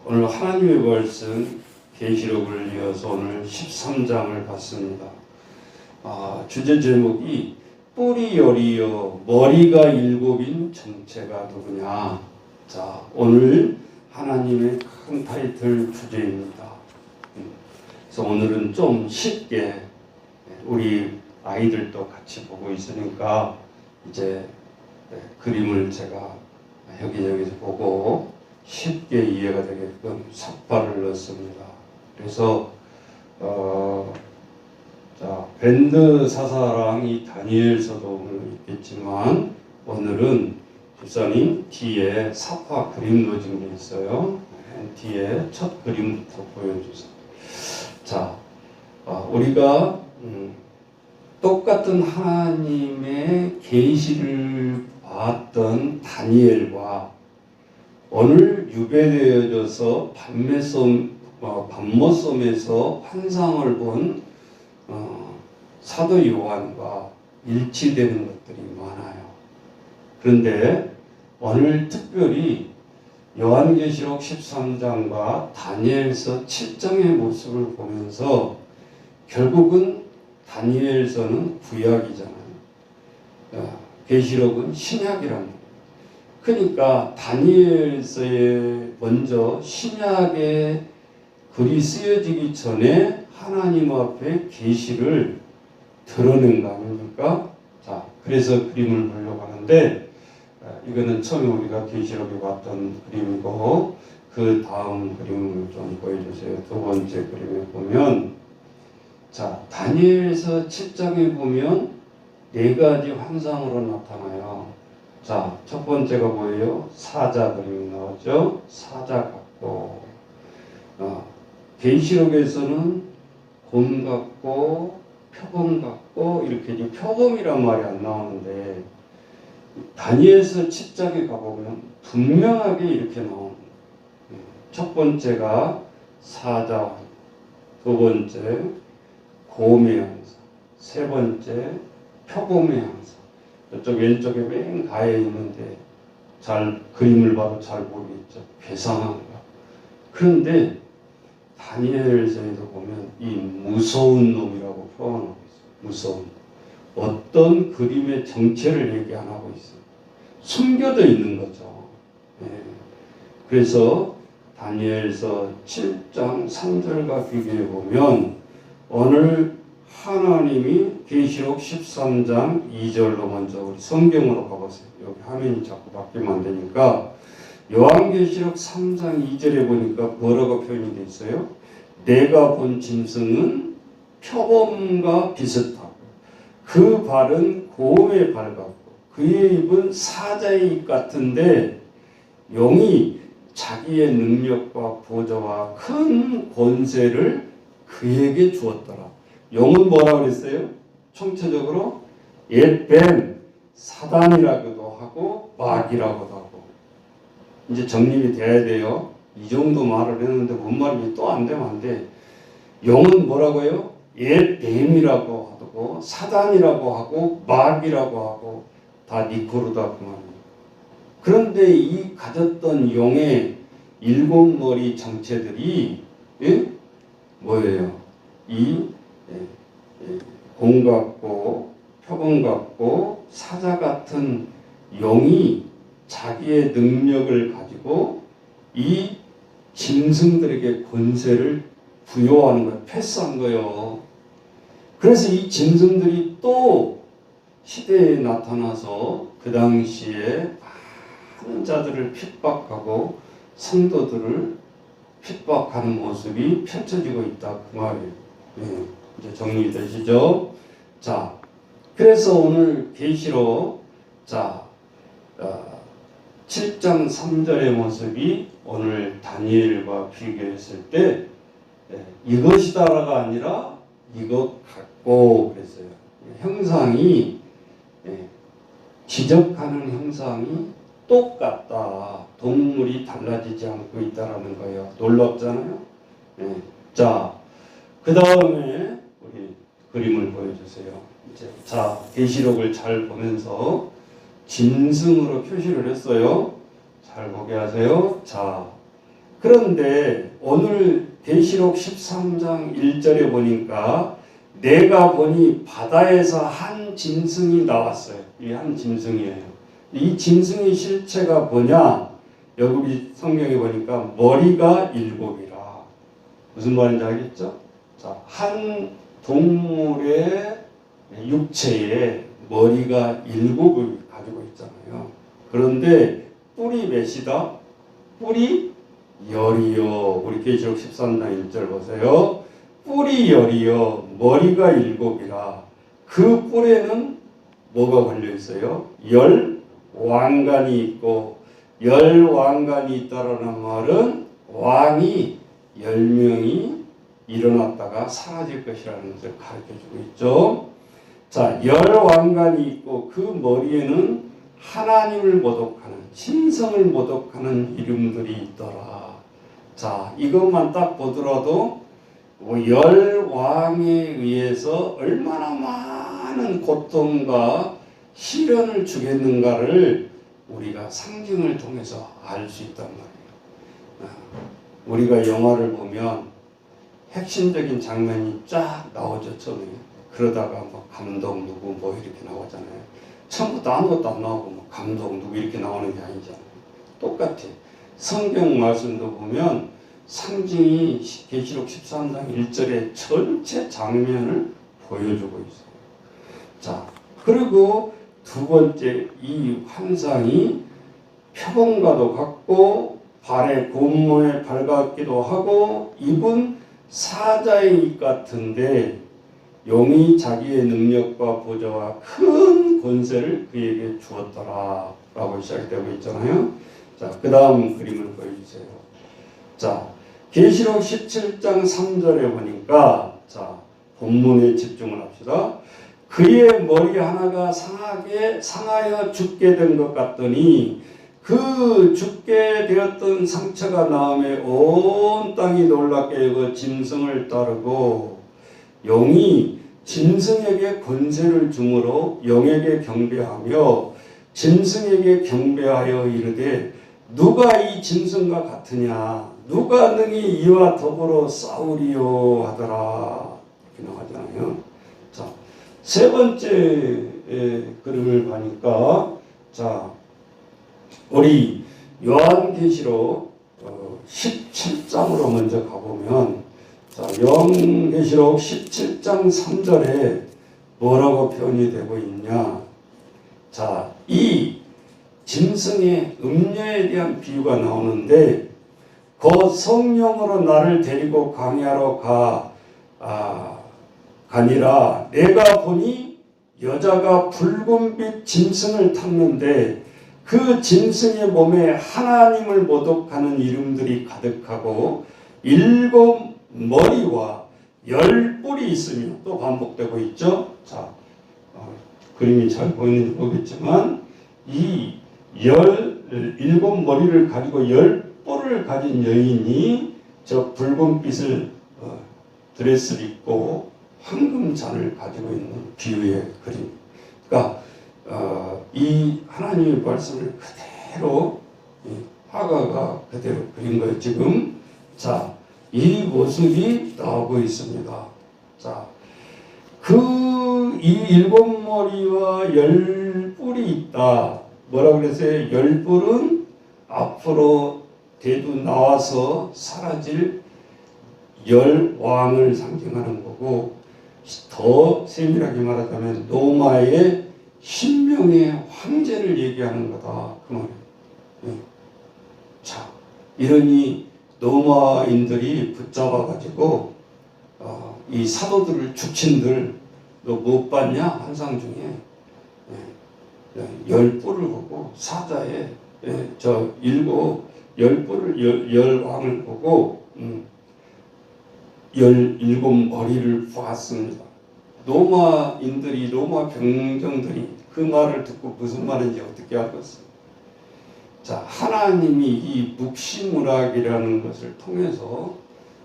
오늘 하나님의 말씀 계시록을 이어서 오늘 13장을 봤습니다. 주제 제목이 뿔이 열이여 머리가 일곱인 정체가 누구냐. 자, 오늘 하나님의 큰 타이틀 주제입니다. 그래서 오늘은 좀 쉽게 우리 아이들도 같이 보고 있으니까 이제 그림을 제가 여기저기서 보고 쉽게 이해가 되게끔 삭발을 넣습니다. 그래서 밴드 사사랑 이 다니엘서도 오늘 있겠지만 오늘은 집사님 뒤에 삽화 그림 넣어진 게 있어요. 뒤에 첫 그림부터 보여주세요. 자, 우리가 똑같은 하나님의 계시를 봤던 다니엘과 오늘 유배되어져서 밤모섬에서 환상을 본 사도 요한과 일치되는 것들이 많아요. 그런데 오늘 특별히 요한계시록 13장과 다니엘서 7장의 모습을 보면서 결국은 다니엘서는 구약이잖아요. 계시록은 신약이란 말이에요. 그러니까 다니엘서에 먼저 신약의 글이 쓰여지기 전에 하나님 앞에 계시를 드러낸 거 아닙니까? 자, 그래서 그림을 보려고 하는데 이거는 처음에 우리가 계시록에 봤던 그림이고 그 다음 그림을 좀 보여주세요. 두 번째 그림에 보면 자, 다니엘서 7장에 보면 네 가지 환상으로 나타나요. 자, 첫 번째가 뭐예요? 사자 그림이 나오죠. 사자 같고 계시록에서는 곰 같고 표범 같고 이렇게 표범이란 말이 안 나오는데 다니엘서 7장에 가보면 분명하게 이렇게 나옵니다. 첫 번째가 사자, 두 번째 곰의 형상, 세 번째 표범의 형상. 저쪽 왼쪽에 맨 가에 있는데 잘 그림을 봐도 잘 보이겠죠. 괴상한가. 그런데 다니엘서에도 보면 이 무서운 놈이라고 표현하고 있어요. 무서운. 어떤 그림의 정체를 얘기 안 하고 있어요. 숨겨져 있는 거죠. 그래서 다니엘서 7장 3절과 비교해 보면 오늘 하나님이 계시록 13장 2절로 먼저 우리 성경으로 가보세요. 여기 화면이 자꾸 바뀌면 안 되니까 요한계시록 3장 2절에 보니까 뭐라고 표현이 되어 있어요? 내가 본 짐승은 표범과 비슷하고 그 발은 곰의 발 같고 그의 입은 사자의 입 같은데 용이 자기의 능력과 보좌와 큰 권세를 그에게 주었더라. 용은 뭐라고 그랬어요? 총체적으로 옛뱀, 사단이라고도 하고 마귀라고도 하고 이제 정립이 돼야 돼요. 이 정도 말을 했는데 뭔 말인지 또 안 되면 안 돼. 용은 뭐라고요? 옛뱀이라고 하고 사단이라고 하고 마귀라고 하고 다 니코르다 그 말이에요. 그런데 이 가졌던 용의 일곱 머리 정체들이 뭐예요? 곰 같고 표범 같고 사자 같은 용이 자기의 능력을 가지고 이 짐승들에게 권세를 부여하는 거예요. 패스한 거예요. 그래서 이 짐승들이 또 시대에 나타나서 그 당시에 많은 자들을 핍박하고 성도들을 핍박하는 모습이 펼쳐지고 있다 그 말이에요. 이제 정리되시죠? 자, 그래서 오늘 계시록 7장 3절의 모습이 오늘 다니엘과 비교했을 때 이것이다라가 아니라 이것 같고 그랬어요. 형상이 지적하는 형상이 똑같다. 동물이 달라지지 않고 있다라는 거예요. 놀랍잖아요. 자, 그 다음에 우리 그림을 보여주세요. 자, 계시록을 잘 보면서 짐승으로 표시를 했어요. 잘 보게 하세요. 자, 그런데 오늘 계시록 13장 1절에 보니까 내가 보니 바다에서 한 짐승이 나왔어요. 이 한 짐승이에요. 이 짐승의 실체가 뭐냐? 여기 우리 성경에 보니까 머리가 7이라. 무슨 말인지 알겠죠? 자, 한 동물의 육체에 머리가 7을 가지고 있잖아요. 그런데 뿔이 몇이다? 뿔이 열이요. 우리 계시록 13장 1절 보세요. 뿔이 열이요. 머리가 7이라. 그 뿔에는 뭐가 걸려 있어요? 열 왕관이 있고, 열 왕관이 있다라는 말은 왕이 10명이 일어났다가 사라질 것이라는 것을 가르쳐주고 있죠. 자, 열 왕관이 있고 그 머리에는 하나님을 모독하는, 신성을 모독하는 이름들이 있더라. 자, 이것만 딱 보더라도 열 왕에 의해서 얼마나 많은 고통과 시련을 주겠는가를 우리가 상징을 통해서 알 수 있단 말이에요. 우리가 영화를 보면 핵심적인 장면이 쫙 나오죠, 처음에. 그러다가 뭐 감독 누구 뭐 이렇게 나오잖아요. 처음부터 아무것도 안 나오고 뭐 감독 누구 이렇게 나오는 게 아니잖아요. 똑같아. 성경 말씀도 보면 상징이 계시록 13장 1절에 전체 장면을 보여주고 있어요. 자, 그리고 두 번째 이 환상이 표범과도 같고 발에 곰모에 발같기도 하고 입은 사자의 입 같은데 용이 자기의 능력과 보좌와 큰 권세를 그에게 주었더라 라고 시작되고 있잖아요. 자, 그 다음 그림을 보여주세요. 자, 계시록 17장 3절에 보니까 자, 본문에 집중을 합시다. 그의 머리 하나가 상하여 죽게 된 것 같더니 그 죽게 되었던 상처가 나음에 온 땅이 놀랍게 여겨 짐승을 따르고 용이 짐승에게 권세를 주므로 용에게 경배하며 짐승에게 경배하여 이르되 누가 이 짐승과 같으냐 누가 능히 이와 더불어 싸우리요 하더라 이렇게 나가잖아요. 자, 세 번째 그림을 보니까 자, 우리 요한계시록 17장으로 먼저 가보면 자, 요한계시록 17장 3절에 뭐라고 표현이 되고 있냐. 자, 이 짐승의 음녀에 대한 비유가 나오는데 그 성령으로 나를 데리고 광야로 가니라 내가 보니 여자가 붉은빛 짐승을 탔는데 그 짐승의 몸에 하나님을 모독하는 이름들이 가득하고 7 머리와 10 뿔이 있으며 또 반복되고 있죠. 자, 그림이 잘 보이는지 모르겠지만 이 7 머리를 가지고 10 뿔을 가진 여인이 저 붉은빛을 드레스를 입고 황금 잔을 가지고 있는 비유의 그림. 그러니까 이 하나님의 말씀을 그대로 화가가 그대로 그린 거예요. 지금 자, 이 모습이 나오고 있습니다. 자, 이 7 머리와 10 뿔이 있다. 뭐라고 그랬어요? 10 뿔은 앞으로 대두 나와서 사라질 10 왕을 상징하는 거고, 더 세밀하게 말하자면 노마의 신명의 황제를 얘기하는 거다 그 말이에요. 네. 자, 이러니 노마인들이 붙잡아가지고 이 사도들을 죽친들 너 못 봤냐 환상 중에 10 뿔을 보고 사자에 저 10 뿔을 10 왕을 보고 17 머리를 보았습니다. 로마인들이 로마 병정들이 그 말을 듣고 무슨 말인지 어떻게 알겠어요? 자, 하나님이 이 묵시문학이라는 것을 통해서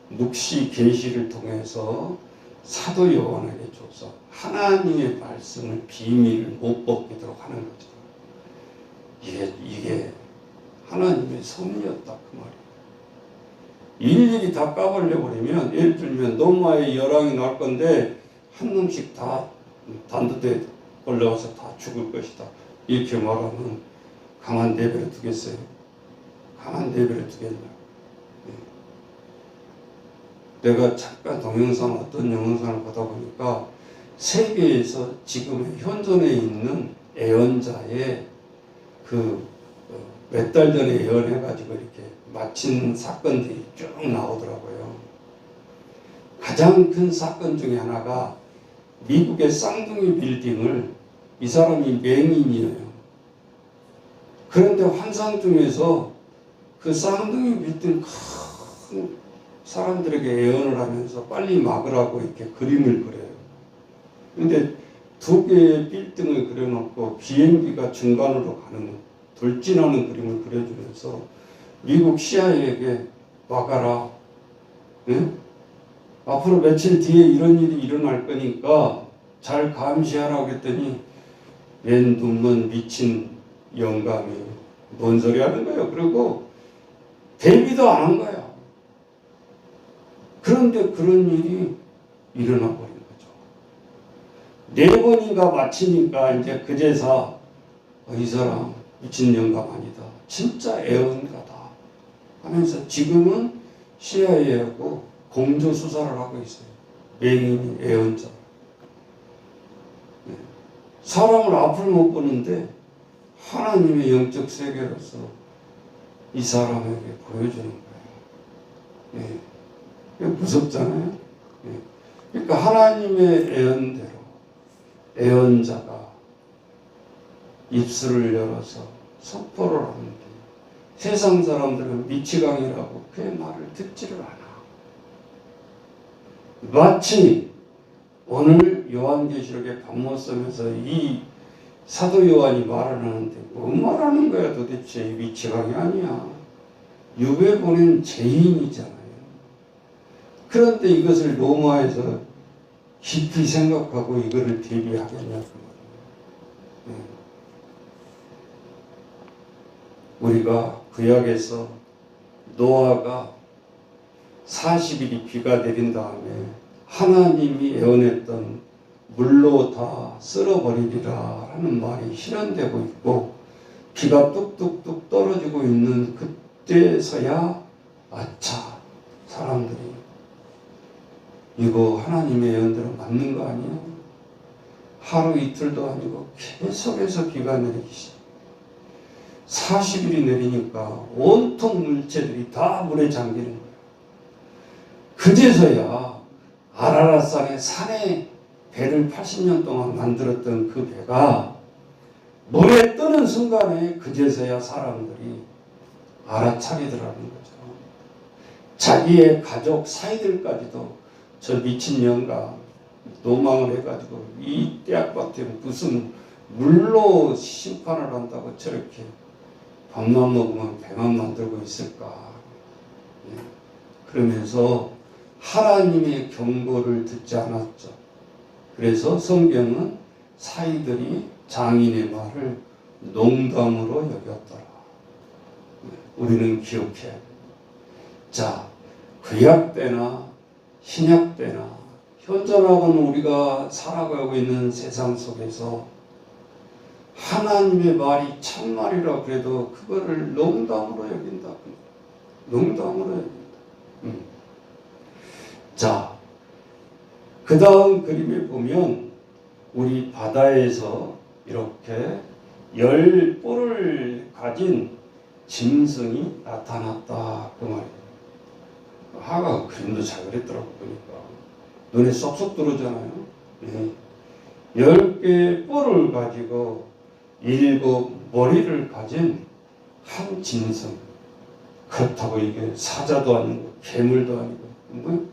묵시 계시를 통해서 사도 요한에게 줘서 하나님의 말씀을 비밀을 못 벗기도록 하는 거죠. 이게 하나님의 섭리였다 그 말이에요. 일일이 다 까발려 버리면, 예를 들면 노마에 열왕이 날 건데 한 놈씩 다 단두대에 올라와서 다 죽을 것이다, 이렇게 말하면 가만 내버려 두겠어요? 가만 내버려 두겠냐? 내가 잠깐 동영상, 어떤 영상을 보다 보니까 세계에서 지금 현존에 있는 애언자의 몇 달 전에 예언해가지고 이렇게 마친 사건들이 쭉 나오더라고요. 가장 큰 사건 중에 하나가 미국의 쌍둥이 빌딩을, 이 사람이 맹인이에요. 그런데 환상 중에서 그 쌍둥이 빌딩 큰 사람들에게 예언을 하면서 빨리 막으라고 이렇게 그림을 그려요. 근데 두 개의 빌딩을 그려놓고 비행기가 중간으로 가는, 돌진하는 그림을 그려주면서 미국 CIA에게 막아라. 네? 앞으로 며칠 뒤에 이런 일이 일어날 거니까 잘 감시하라고 했더니 웬 눈먼 미친 영감이 뭔 소리 하는 거예요. 그리고 대비도 안 한 거야. 그런데 그런 일이 일어나 버린 거죠. 4번인가 마치니까 이제 그제서 이 사람 미친 영감 아니다, 진짜 애언가다 하면서 지금은 CIA하고 공조 수사를 하고 있어요. 맹인이 애언자. 사람을 앞을 못 보는데 하나님의 영적 세계로서 이 사람에게 보여주는 거예요. 무섭잖아요. 그러니까 하나님의 애언대로 애언자가 입술을 열어서 선포를 하는데 세상 사람들은 미치광이라고 그의 말을 듣지를 않아. 마치 오늘 요한계시록에 반못 쓰면서 이 사도 요한이 말을 하는데 뭔 말하는 거야 도대체. 미치광이 아니야. 유배 보낸 죄인이잖아요. 그런데 이것을 로마에서 깊이 생각하고 이거를 대비하겠냐고. 우리가 구약에서 노아가 40일이 비가 내린 다음에 하나님이 예언했던 물로 다 쓸어버리리라 하는 말이 실현되고 있고 비가 뚝뚝뚝 떨어지고 있는 그때서야 아차, 사람들이 이거 하나님의 예언대로 맞는 거 아니야? 하루 이틀도 아니고 계속해서 비가 내리기 시작. 40일이 내리니까 온통 물체들이 다 물에 잠기는 거예요. 그제서야 아라랏산의 산에 배를 80년 동안 만들었던 그 배가 물에 뜨는 순간에 그제서야 사람들이 알아차리더라는 거죠. 자기의 가족 사이들까지도 저 미친 영감 노망을 해가지고 이 떼약밭에 무슨 물로 심판을 한다고 저렇게 밥만 먹으면 배만 만들고 있을까. 그러면서 하나님의 경고를 듣지 않았죠. 그래서 성경은 사이들이 장인의 말을 농담으로 여겼더라. 우리는 기억해야 돼요. 자, 구약 때나 신약 때나 현존하고는 우리가 살아가고 있는 세상 속에서 하나님의 말이 참말이라 그래도 그거를 농담으로 여긴다. 농담으로 여긴다. 자, 그 다음 그림에 보면 우리 바다에서 이렇게 10뿔을 가진 짐승이 나타났다 그 말이에요. 하가 그림도 잘 그렸더라고 보니까 눈에 쏙쏙 들어오잖아요. 10개의 뿔을 가지고 7 머리를 가진 한 짐승. 그렇다고 이게 사자도 아니고 괴물도 아니고 뭐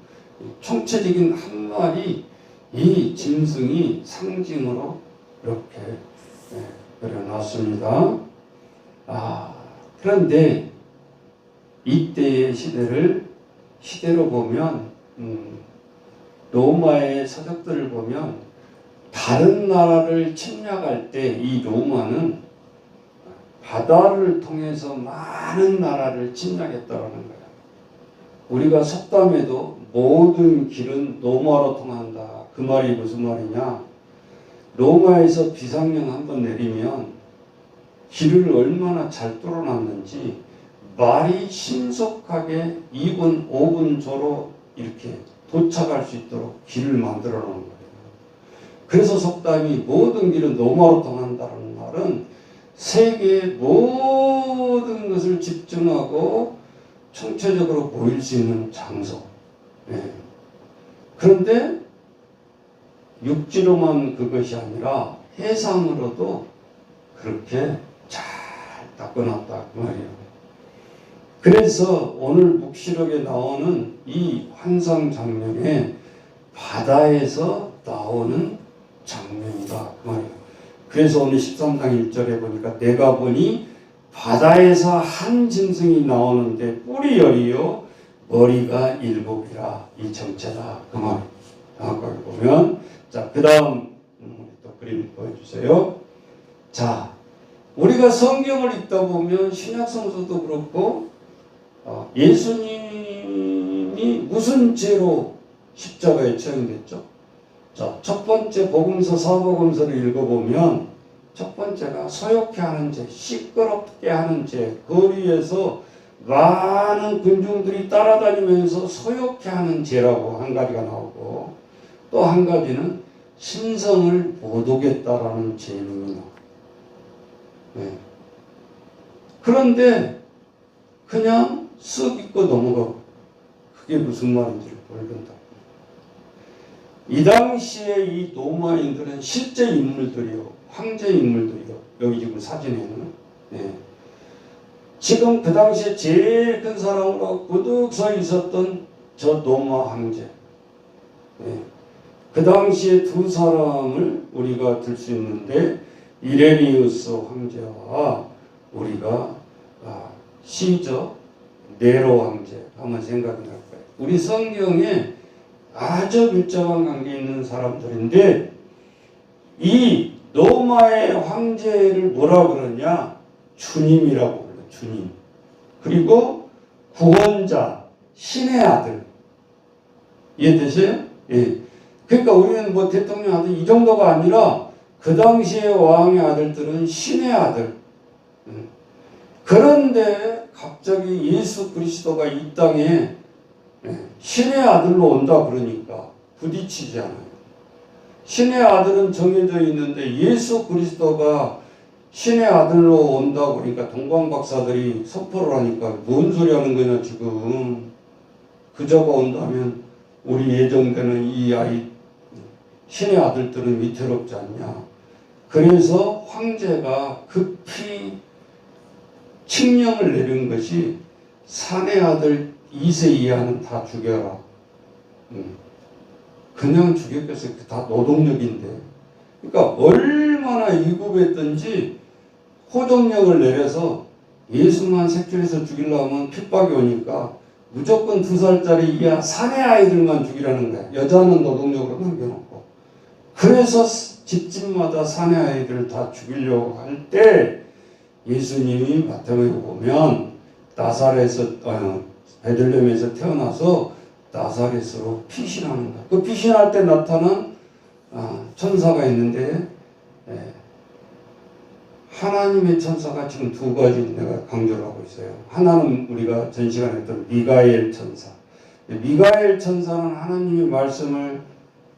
총체적인 한 마리 이 짐승이 상징으로 이렇게 그려놨습니다. 그런데 이때의 시대로 보면 로마의 서적들을 보면 다른 나라를 침략할 때 이 로마는 바다를 통해서 많은 나라를 침략했다는 거예요. 우리가 속담에도 모든 길은 로마로 통한다. 그 말이 무슨 말이냐? 로마에서 비상령 한번 내리면 길을 얼마나 잘 뚫어놨는지 말이 신속하게 2분, 5분 조로 이렇게 도착할 수 있도록 길을 만들어 놓은 거예요. 그래서 속담이 모든 길은 로마로 통한다는 말은 세계의 모든 것을 집중하고 총체적으로 모일 수 있는 장소. 네. 그런데 육지로만 그것이 아니라 해상으로도 그렇게 잘 닦아놨다 그 말이에요. 그래서 오늘 묵시록에 나오는 이 환상 장면에 바다에서 나오는 장면이다 그 말이에요. 그래서 오늘 13장 1절에 보니까 내가 보니 바다에서 한 짐승이 나오는데 뿔이 열이요 머리가 7이라 이 정체다 그 말이에요. 아까 보면 자 그 다음 또 그림 보여주세요. 자 우리가 성경을 읽다 보면 신약성서도 그렇고 예수님이 무슨 죄로 십자가에 처형됐죠? 자, 첫 번째 복음서 사복음서를 읽어보면 첫 번째가 소욕해 하는 죄, 시끄럽게 하는 죄, 거리에서 많은 군중들이 따라다니면서 소욕해 하는 죄라고 한 가지가 나오고 또 한 가지는 신성을 못 오겠다라는 죄입니다. 네. 그런데 그냥 쓱 잊고 넘어가고 그게 무슨 말인지를 모른다. 이 당시에 이 로마인들은 실제 인물들이요, 황제 인물들이요. 여기 지금 사진에는 지금 그 당시에 제일 큰 사람으로 구둑 서 있었던 저 로마 황제. 그 당시에 두 사람을 우리가 들 수 있는데 이레니우스 황제와 우리가 시저 네로 황제 한번 생각해 볼 거예요. 우리 성경에 아주 밀접한 관계 있는 사람들인데 이 로마의 황제를 뭐라 그러냐? 주님이라고 불러요. 주님. 그리고 구원자, 신의 아들. 이해되세요? 예. 그러니까 우리는 뭐 대통령 아들 이 정도가 아니라 그 당시의 왕의 아들들은 신의 아들. 그런데 갑자기 예수 그리스도가 이 땅에 신의 아들로 온다 그러니까 부딪히지 않아요. 신의 아들은 정해져 있는데 예수 그리스도가 신의 아들로 온다고 그러니까 동방박사들이 선포를 하니까 뭔 소리 하는 거냐 지금. 그저가 온다면 우리 예정되는 이 아이 신의 아들들은 위태롭지 않냐. 그래서 황제가 급히 칙령을 내린 것이 산의 아들 2세 이하는 다 죽여라. 그냥 죽였겠어요. 다 노동력인데. 그러니까 얼마나 이굽했든지 호종령을 내려서 예수만 새끼에서 죽이려면 핍박이 오니까 무조건 2살짜리 이하 산의 아이들만 죽이라는 거야. 여자는 노동력으로 남겨놓고. 그래서 집집마다 산의 아이들을 다 죽이려고 할 때 예수님이 마태복음에 보면 나사렛에서 베들레헴에서 태어나서 나사렛으로 피신하는 거야. 그 피신할 때 나타난 천사가 있는데 하나님의 천사가 지금 두 가지 내가 강조를 하고 있어요. 하나는 우리가 전 시간에 했던 미가엘 천사. 미가엘 천사는 하나님의 말씀을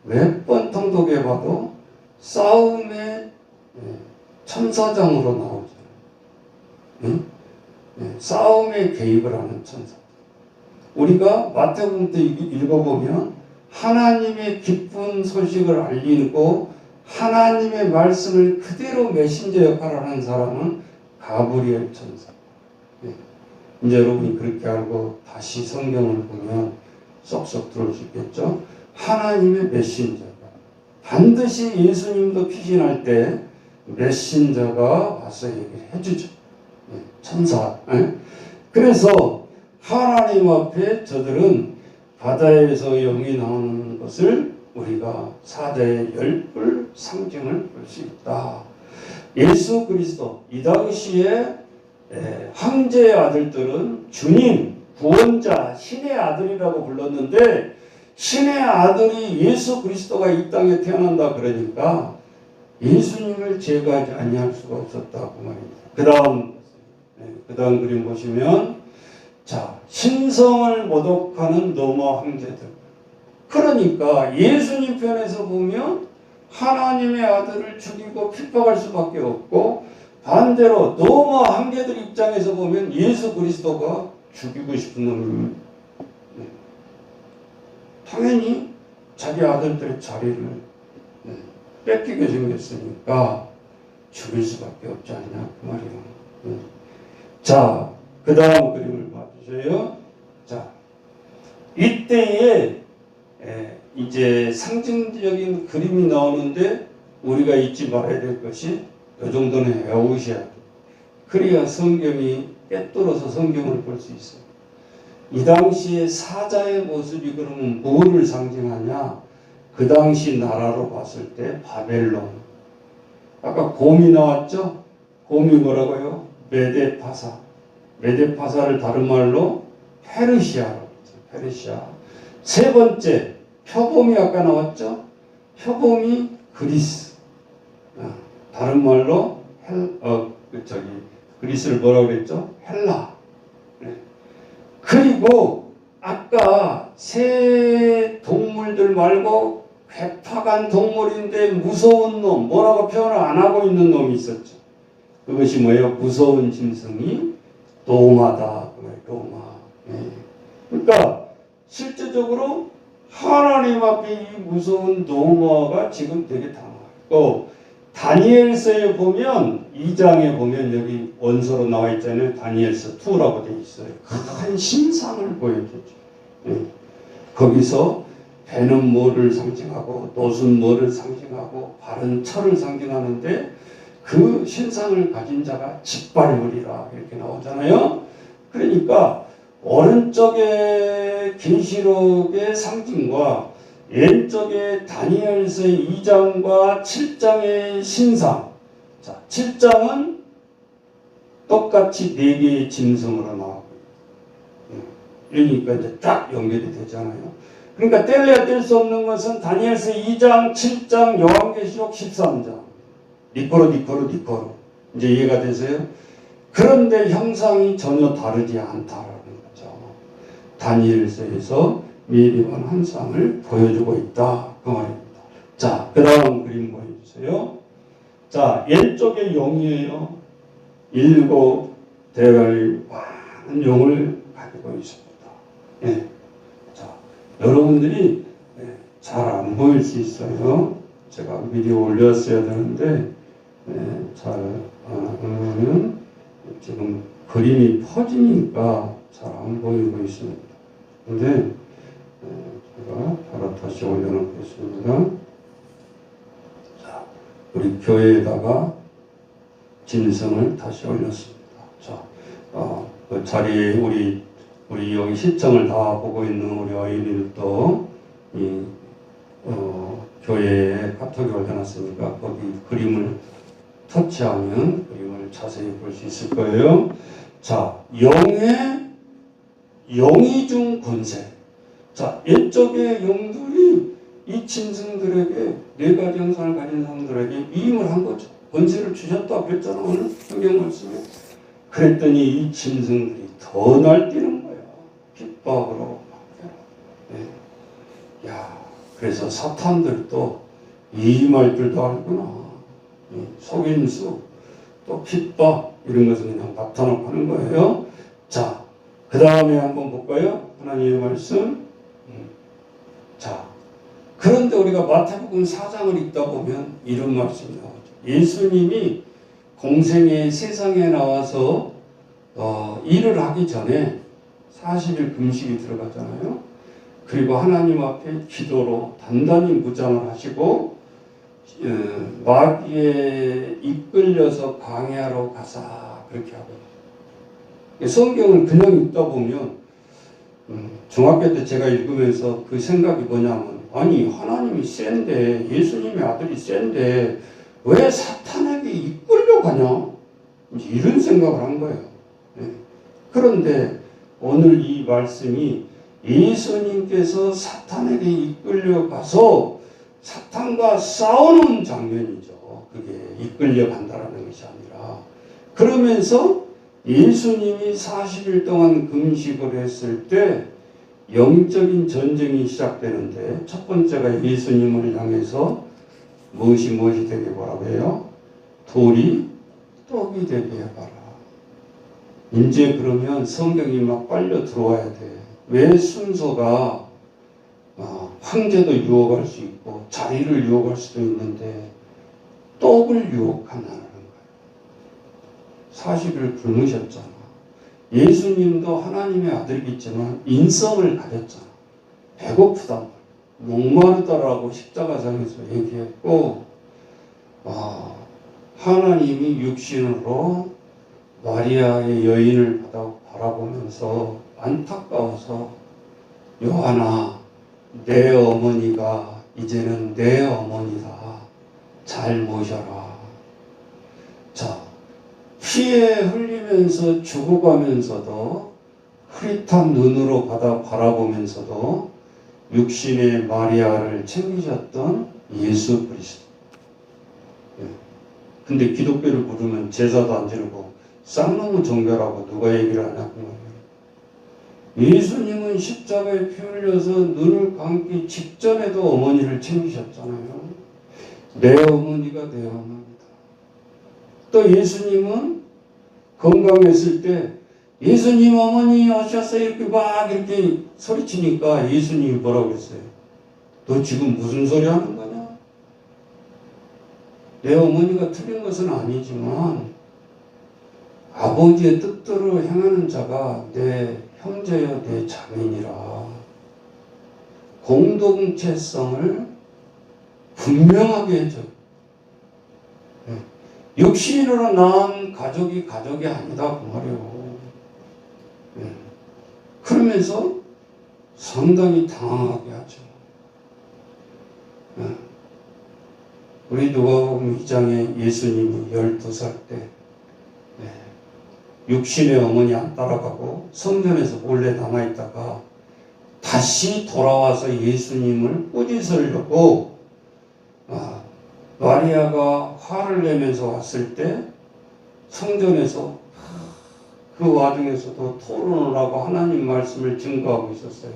몇 번 통독해 봐도 싸움의 천사장으로 나오죠. 싸움에 개입을 하는 천사. 우리가 마태복음 때 읽어보면 하나님의 기쁜 소식을 알리고 하나님의 말씀을 그대로 메신저 역할을 하는 사람은 가브리엘 천사. 이제 여러분이 그렇게 알고 다시 성경을 보면 쏙쏙 들어올 수 있겠죠. 하나님의 메신저가 반드시 예수님도 피신할 때 메신저가 와서 얘기를 해주죠. 천사. 그래서 하나님 앞에 저들은 바다에서 영이 나오는 것을 우리가 사자의 열불 상징을 볼 수 있다. 예수 그리스도 이 당시에 황제의 아들들은 주님 구원자, 신의 아들이라고 불렀는데 신의 아들이 예수 그리스도가 이 땅에 태어난다 그러니까 예수님을 제거하지 아니할 수가 없었다고 말입니다. 그 다음 그림 보시면 자, 신성을 모독하는 노마 황제들. 그러니까 예수님 편에서 보면 하나님의 아들을 죽이고 핍박할 수밖에 없고 반대로 노마 황제들 입장에서 보면 예수 그리스도가 죽이고 싶은 놈이 당연히 자기 아들들의 자리를 뺏기게 생겼으니까 죽일 수밖에 없지 않냐 그 말이에요. 자, 그 다음 그림을 봐주세요. 자, 이때에 이제 상징적인 그림이 나오는데 우리가 잊지 말아야 될 것이 이 정도는 외우셔야 돼요. 그래야 성경이 꿰뚫어서 성경을 볼 수 있어요. 이 당시에 사자의 모습이 그러면 뭐를 상징하냐? 그 당시 나라로 봤을 때 바벨론. 아까 곰이 나왔죠? 곰이 뭐라고요? 메데파사. 메데파사를 다른 말로 페르시아라고 했죠. 페르시아. 세 번째, 표범이 아까 나왔죠? 표범이 그리스. 다른 말로 그리스를 뭐라고 그랬죠? 헬라. 그리고 아까 새 동물들 말고 괴팍한 동물인데 무서운 놈, 뭐라고 표현을 안 하고 있는 놈이 있었죠. 그것이 뭐예요? 무서운 짐승이 노마다. 노마. 그러니까 실제적으로 하나님 앞에 이 무서운 노마가 지금 되게 당황하고 다니엘서에 보면 2장에 보면 여기 원서로 나와 있잖아요. 다니엘서 2라고 되어 있어요. 큰 신상을 보여주죠. 거기서 배는 뭐를 상징하고 노은 뭐를 상징하고 발은 철을 상징하는데 그 신상을 가진 자가 짓밟으리라 이렇게 나오잖아요. 그러니까 오른쪽에 계시록의 상징과 왼쪽에 다니엘서 2장과 7장의 신상. 자, 7장은 똑같이 4개의 짐승으로 나오고 그러니까 이제 딱 연결이 되잖아요. 그러니까 뗄래야 뗄 수 없는 것은 다니엘서 2장, 7장, 요한계시록 13장. 니코로. 이제 이해가 되세요? 그런데 형상이 전혀 다르지 않다라는 거죠. 다니엘서에서 미리만 한 쌍을 보여주고 있다. 그 말입니다. 자, 그 다음 그림 보여주세요. 자, 왼쪽에 용이에요. 7 대가리 많은 용을 가지고 있습니다. 예. 자, 여러분들이 잘 안 보일 수 있어요. 제가 미리 올렸어야 되는데 잘 안 보면 지금 그림이 퍼지니까 잘 안 보이고 있습니다. 근데 제가 바로 다시 올려놓겠습니다. 자, 우리 교회에다가 짐승을 다시 올렸습니다. 자, 그 자리에 우리 여기 시청을 다 보고 있는 우리 어린이들도 교회에 카톡이 올려놨으니까 거기 그림을 터치하면 그림을 자세히 볼 수 있을 거예요. 자, 영이 준 권세. 자, 왼쪽의 영들이 이 짐승들에게 4가지 형상을 가진 사람들에게 위임을 한 거죠. 권세를 주셨다 그랬잖아, 오늘 성경 말씀에. 그랬더니 이 짐승들이 더 날뛰는 거야. 핍박으로. 네. 야, 그래서 사탄들도 이 말들도 알구나. 속임수, 또 핍박, 이런 것은 그냥 나타나고 하는 거예요. 자, 그 다음에 한번 볼까요? 하나님의 말씀. 자, 그런데 우리가 마태복음 4장을 읽다 보면 이런 말씀이 나오죠. 예수님이 공생의 세상에 나와서 일을 하기 전에 40일 금식이 들어가잖아요. 그리고 하나님 앞에 기도로 단단히 무장을 하시고 마귀에 이끌려서 광야로 가사 그렇게 하거든요. 성경을 그냥 읽다 보면 중학교 때 제가 읽으면서 그 생각이 뭐냐면 아니 하나님이 센데 예수님의 아들이 센데 왜 사탄에게 이끌려가냐 이런 생각을 한 거예요. 그런데 오늘 이 말씀이 예수님께서 사탄에게 이끌려가서 사탄과 싸우는 장면이죠. 그게 이끌려간다라는 것이 아니라. 그러면서 예수님이 40일 동안 금식을 했을 때 영적인 전쟁이 시작되는데, 첫 번째가 예수님을 향해서 무엇이 되게 뭐라고 해요? 돌이 떡이 되게 해봐라. 이제 그러면 성경이 막 빨려 들어와야 돼. 왜? 순서가 황제도 유혹할 수 있고 자리를 유혹할 수도 있는데 떡을 유혹한다는 거예요. 40일 굶으셨잖아. 예수님도 하나님의 아들이겠지만 인성을 가졌잖아. 배고프다, 목마르다라고 십자가상에서 얘기했고, 하나님이 육신으로 마리아의 여인을 바라보면서 안타까워서, 요한아, 내 어머니가 이제는 내 어머니다. 잘 모셔라. 자, 피에 흘리면서 죽어가면서도 흐릿한 눈으로 바라보면서도 육신의 마리아를 챙기셨던 예수 그리스도. 근데 기독교를 부르면 제사도 안 지르고 쌍놈의 종교라고 누가 얘기를 하냐고 말이에요. 예수님은 십자가에 피 흘려서 눈을 감기 직전에도 어머니를 챙기셨잖아요. 내 어머니가 내 어머니다. 또 예수님은 건강했을 때 예수님 어머니 오셔서 이렇게 막 이렇게 소리치니까 예수님이 뭐라고 했어요? 너 지금 무슨 소리 하는 거냐? 내 어머니가 틀린 것은 아니지만 아버지의 뜻대로 행하는 자가 내 형제여 내 자매니라. 공동체성을 분명하게 해줘. 육신으로 낳은 가족이 아니다 그 말이에요. 그러면서 상당히 당황하게 하죠. 우리 누가복음 2장에 예수님이 12살 때 육신의 어머니 안 따라가고 성전에서 몰래 남아있다가 다시 돌아와서 예수님을 꾸짖으려고 마리아가 화를 내면서 왔을 때 성전에서 그 와중에서도 토론을 하고 하나님 말씀을 증거하고 있었어요.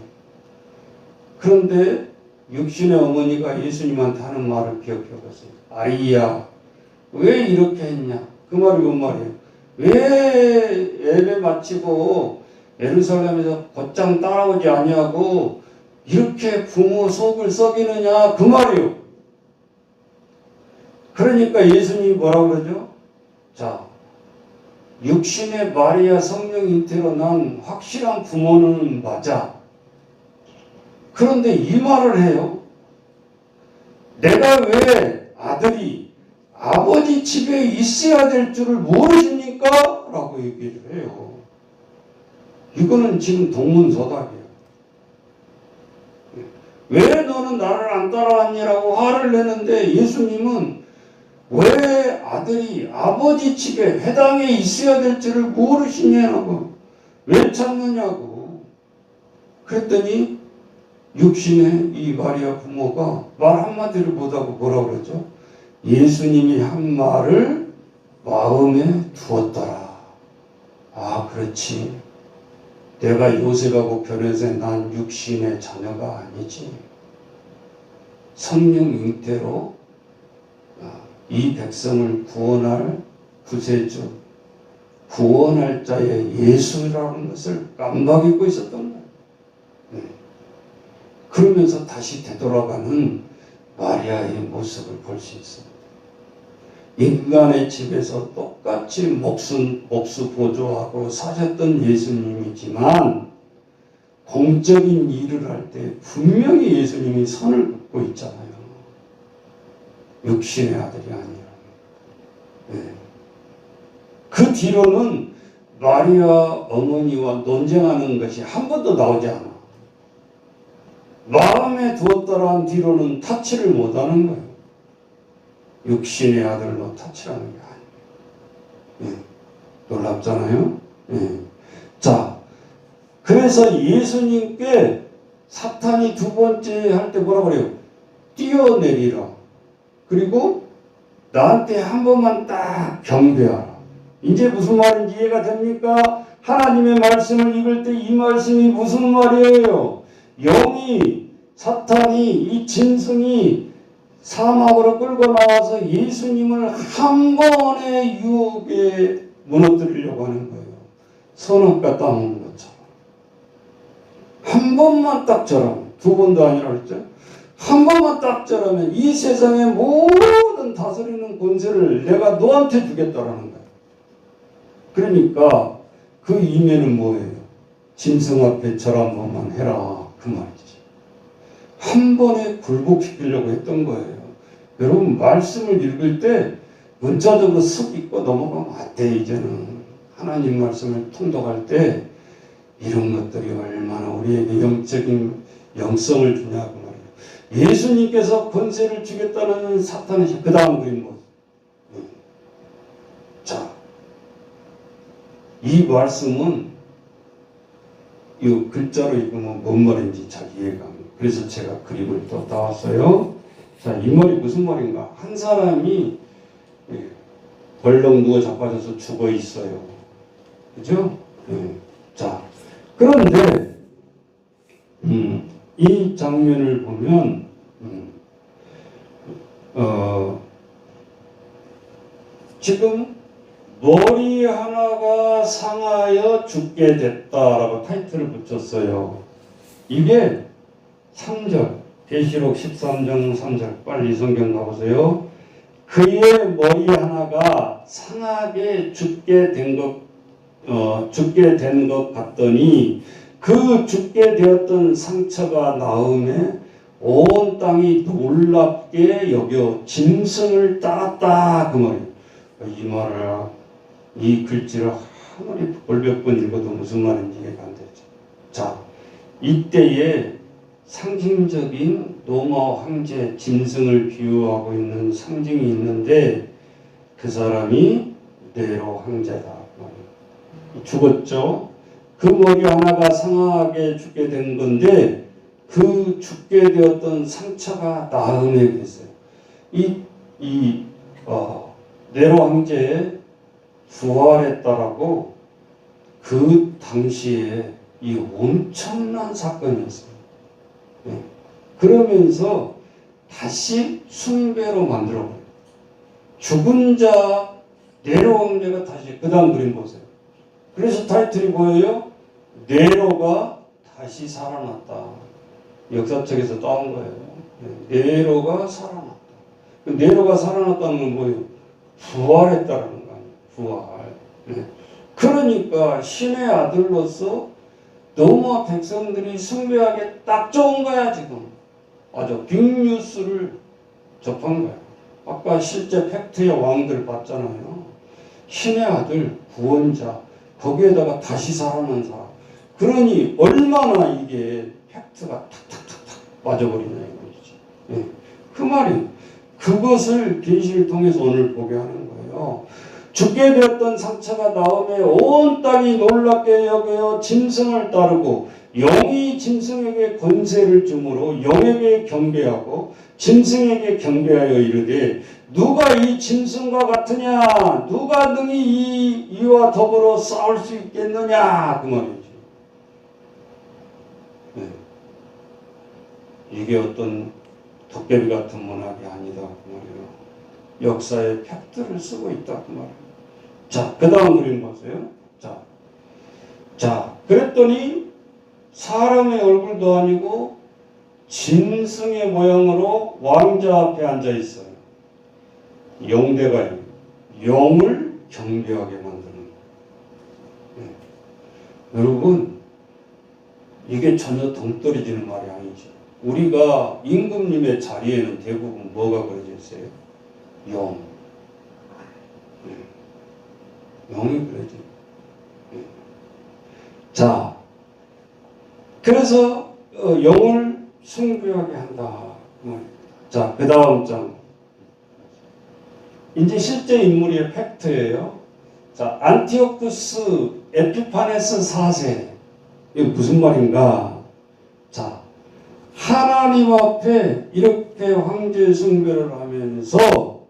그런데 육신의 어머니가 예수님한테 하는 말을 기억해 보세요. 아이야, 왜 이렇게 했냐? 그 말이 뭔 말이에요? 왜 예배 마치고 예루살렘에서 곧장 따라오지 아니하고 이렇게 부모 속을 썩이느냐? 그 말이에요. 그러니까 예수님이 뭐라고 그러죠? 자, 육신의 마리아 성령 잉태로 난 확실한 부모는 맞아. 그런데 이 말을 해요. 내가 왜 아들이 아버지 집에 있어야 될 줄을 모르십니까? 라고 얘기를 해요. 이거는 지금 동문서답이에요. 왜 너는 나를 안 따라왔니라고 화를 내는데 예수님은 왜 아들이 아버지 집에 회당에 있어야 될 줄을 모르시냐고, 왜 찾느냐고. 그랬더니 육신의 이 마리아 부모가 말 한마디를 못하고 뭐라 그러죠? 예수님이 한 말을 마음에 두었더라. 아, 그렇지. 내가 요셉하고 결혼해서 난 육신의 자녀가 아니지. 성령 잉태로 이 백성을 구원할 구세주, 구원할 자의 예수라는 것을 깜빡 잊고 있었던 거예요. 그러면서 다시 되돌아가는 마리아의 모습을 볼 수 있습니다. 인간의 집에서 똑같이 목수 보조하고 사셨던 예수님이지만 공적인 일을 할 때 분명히 예수님이 선을 긋고 있잖아요. 육신의 아들이 아니라. 그 뒤로는 마리아 어머니와 논쟁하는 것이 한 번도 나오지 않아. 마음에 두었더라는 뒤로는 타치를 못하는 거예요. 육신의 아들로 타치하는 게 아니에요. 놀랍잖아요. 자, 그래서 예수님께 사탄이 두 번째 할 때 뭐라 그래요? 뛰어내리라. 그리고 나한테 한 번만 딱 경배하라. 이제 무슨 말인지 이해가 됩니까? 하나님의 말씀을 읽을 때 이 말씀이 무슨 말이에요? 영이, 사탄이, 이 짐승이 사막으로 끌고 나와서 예수님을 한 번의 유혹에 무너뜨리려고 하는 거예요. 선악과 따먹는 것처럼. 한 번만 딱 저라면, 두 번도 아니라 그랬죠? 한 번만 딱 저라면 이 세상의 모든 다스리는 권세를 내가 너한테 주겠다라는 거예요. 그러니까 그 이면은 뭐예요? 짐승 앞에 절 한 번만 해라. 그 말이지. 한 번에 굴복시키려고 했던 거예요. 여러분 말씀을 읽을 때 문자적으로 쓱 읽고 넘어가면 안 돼. 이제는 하나님 말씀을 통독할 때 이런 것들이 얼마나 우리에게 영적인 영성을 주냐고 말이에요. 예수님께서 권세를 주겠다는 사탄의 그 다음 그림 뭐? 자, 이 말씀은 이 글자로 읽으면 뭔 말인지 잘 이해가 안 돼요. 그래서 제가 그림을 또 따왔어요. 자, 이 말이 무슨 말인가? 한 사람이 벌렁 누워 자빠져서 죽어 있어요. 그죠? 자, 그런데 이 장면을 보면 지금 머리 하나가 상하여 죽게 됐다라고 타이틀을 붙였어요. 이게 3절, 계시록 13장 3절, 빨리 성경 가보세요. 그의 머리 하나가 상하게 죽게 된 것 같더니 그 죽게 되었던 상처가 나음에 온 땅이 놀랍게 여겨 짐승을 따랐다 그 말이에요. 이 말을 이 글씨를 아무리 몇백 번 읽어도 무슨 말인지 이해가 안 되죠. 자, 이때에 상징적인 로마 황제 짐승을 비유하고 있는 상징이 있는데 그 사람이 네로 황제다. 죽었죠. 그 머리 하나가 상하게 죽게 된 건데 그 죽게 되었던 상처가 나음에 됐어요. 네로 황제의 부활했다라고 그 당시에 이 엄청난 사건이었어요. 그러면서 다시 숭배로 만들어버려요. 죽은 자 네로 황제가 다시 그 다음 그림 보세요. 그래서 타이틀이 뭐예요? 네로가 다시 살아났다. 역사책에서 따온 거예요. 네로가 살아났다. 네로가 살아났다는 건 뭐예요? 부활했다라는 거 아니에요. 부활. 그러니까 신의 아들로서 너무 백성들이 숭배하기 딱 좋은 거야 지금. 아주 빅뉴스를 접한 거야. 아까 실제 팩트의 왕들 봤잖아요. 신의 아들, 구원자, 거기에다가 다시 살아난 사람. 그러니 얼마나 이게 팩트가 탁탁탁탁 빠져버리냐 이거지. 그 말이 그것을 계시를 통해서 오늘 보게 하는 거예요. 죽게 되었던 상처가 나오며 온 땅이 놀랍게 여겨 짐승을 따르고 영이 짐승에게 권세를 주므로 영에게 경배하고 짐승에게 경배하여 이르되 누가 이 짐승과 같으냐? 누가 능히 이와 더불어 싸울 수 있겠느냐? 그 말이죠. 이게 어떤 도깨비 같은 문학이 아니다. 그 말이에요. 역사의 팩트를 쓰고 있다. 그 말이에요. 자, 그 다음 그림 보세요. 자, 그랬더니 사람의 얼굴도 아니고 짐승의 모양으로 왕자 앞에 앉아 있어요. 영대가 영을 경배하게 만드는 거예요. 여러분, 이게 전혀 동 떨어지는 말이 아니죠. 우리가 임금님의 자리에는 대부분 뭐가 그려져 있어요? 영. 영이 그려져. 자, 그래서 영을 숭배하게 한다. 자, 그 다음 장. 이제 실제 인물의 팩트예요. 자, 안티오쿠스 에피파네스 4세. 이게 무슨 말인가? 자, 하나님 앞에 이렇게 황제 숭배를 하면서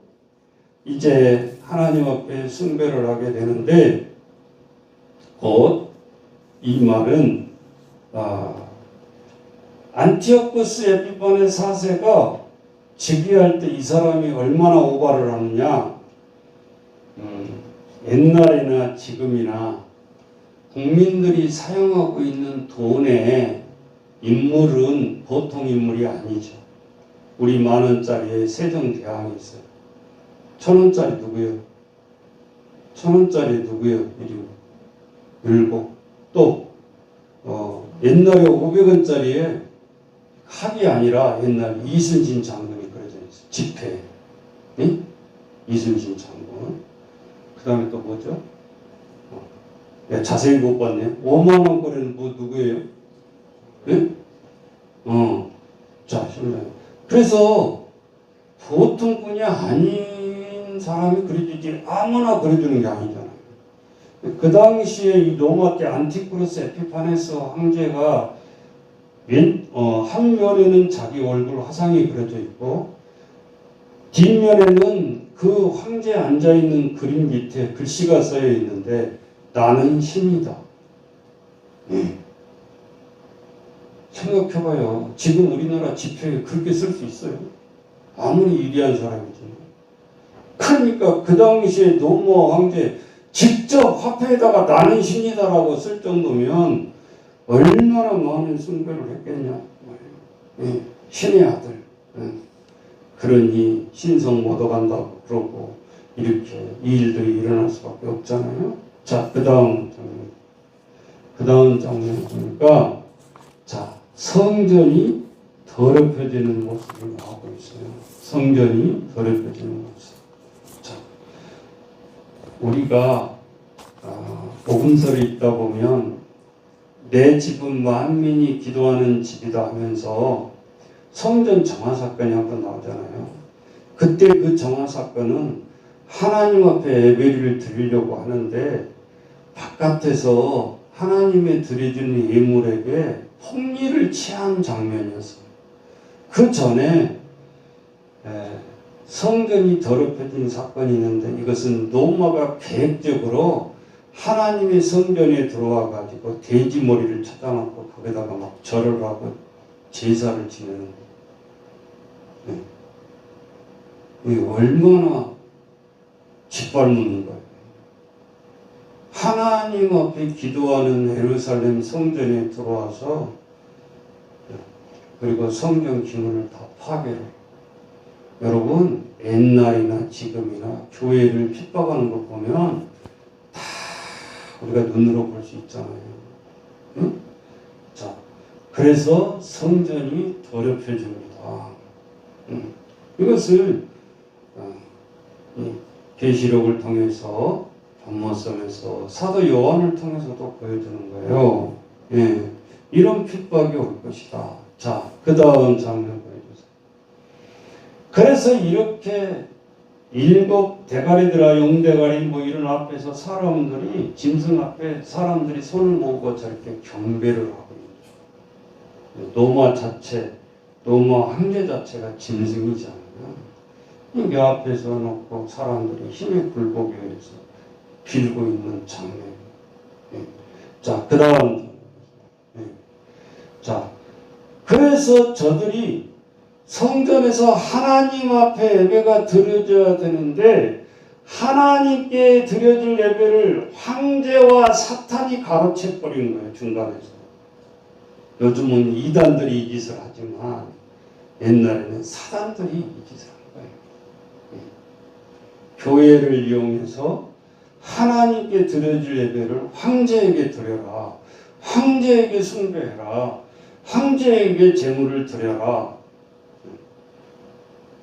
이제 하나님 앞에 숭배를 하게 되는데, 곧 이 말은 안티오쿠스 에피파네 4세가 즉위할 때 이 사람이 얼마나 오바를 하느냐, 옛날이나 지금이나 국민들이 사용하고 있는 돈의 인물은 보통 인물이 아니죠. 우리 10,000원짜리에 세종대왕이 있어요. 1,000원짜리 누구예요? 1,000원짜리 누구예요? 이름 율곡. 또 옛날에 500원짜리에 합이 아니라 옛날 이순신 장군이 그려져 있어요. 지폐. 응? 이순신 장군. 그 다음에 또 뭐죠? 자세히 못 봤네. 5만원거리는 뭐 누구예요? 네? 자, 그래서 보통 분이 아닌 사람이 그려주지 아무나 그려주는 게 아니잖아요. 그 당시에 이 로마 때 안티쿠르스 에피파네스 황제가 한 면에는 자기 얼굴 화상이 그려져 있고 뒷면에는 그 황제 앉아있는 그림 밑에 글씨가 써여 있는데 나는 신이다. 생각해봐요. 지금 우리나라 지폐에 그렇게 쓸 수 있어요? 아무리 위대한 사람이지. 그러니까 그 당시에 노모 황제 직접 화폐에다가 나는 신이다라고 쓸 정도면 얼마나 많은 숭배를 했겠냐. 신의 아들. 그러니 신성 못 얻어간다고 그러고 이렇게 이 일들이 일어날 수밖에 없잖아요. 자, 그 다음 장면 보니까 자, 성전이 더럽혀지는 모습을 나오고 있어요. 성전이 더럽혀지는 모습. 자, 우리가 복음서를 읽다 보면 내 집은 만민이 기도하는 집이다 하면서 성전 정화 사건이 한번 나오잖아요. 그때 그 정화 사건은 하나님 앞에 예배를 드리려고 하는데 바깥에서 하나님의 드려지는 예물에게 폭리를 취한 장면이었어요. 그 전에 성전이 더럽혀진 사건이 있는데 이것은 로마가 계획적으로 하나님의 성전에 들어와 가지고 돼지 머리를 찾아놓고 거기다가 막 절을 하고 제사를 지내는 거예요. 이게 얼마나 짓밟는 거예요. 하나님 앞에 기도하는 예루살렘 성전에 들어와서 그리고 성전 기물을 다 파괴를. 여러분 옛날이나 지금이나 교회를 핍박하는 거 보면 다 우리가 눈으로 볼 수 있잖아요. 응? 자, 그래서 성전이 더럽혀집니다. 이것을 계시록을 통해서 본문성에서 사도 요한을 통해서도 보여주는 거예요. 이런 핍박이 올 것이다. 자, 그 다음 장면 보여주세요. 그래서 이렇게 7 대가리들아 용대가리 뭐 이런 앞에서 사람들이 짐승 앞에 사람들이 손을 모으고 저렇게 경배를 하고 있는 거죠. 로마 자체, 로마 황제 자체가 짐승이잖아요. 이 앞에서 놓고 사람들이 힘에 굴복에 의해서 빌고 있는 장면. 자, 그 다음. 자, 그래서 저들이 성전에서 하나님 앞에 예배가 드려져야 되는데 하나님께 드려질 예배를 황제와 사탄이 가로채 버리는 거예요. 중간에서. 요즘은 이단들이 이 짓을 하지만 옛날에는 사단들이 이 짓을 한 거예요. 교회를 이용해서 하나님께 드려질 예배를 황제에게 드려라. 황제에게 숭배해라. 황제에게 제물을 드려라.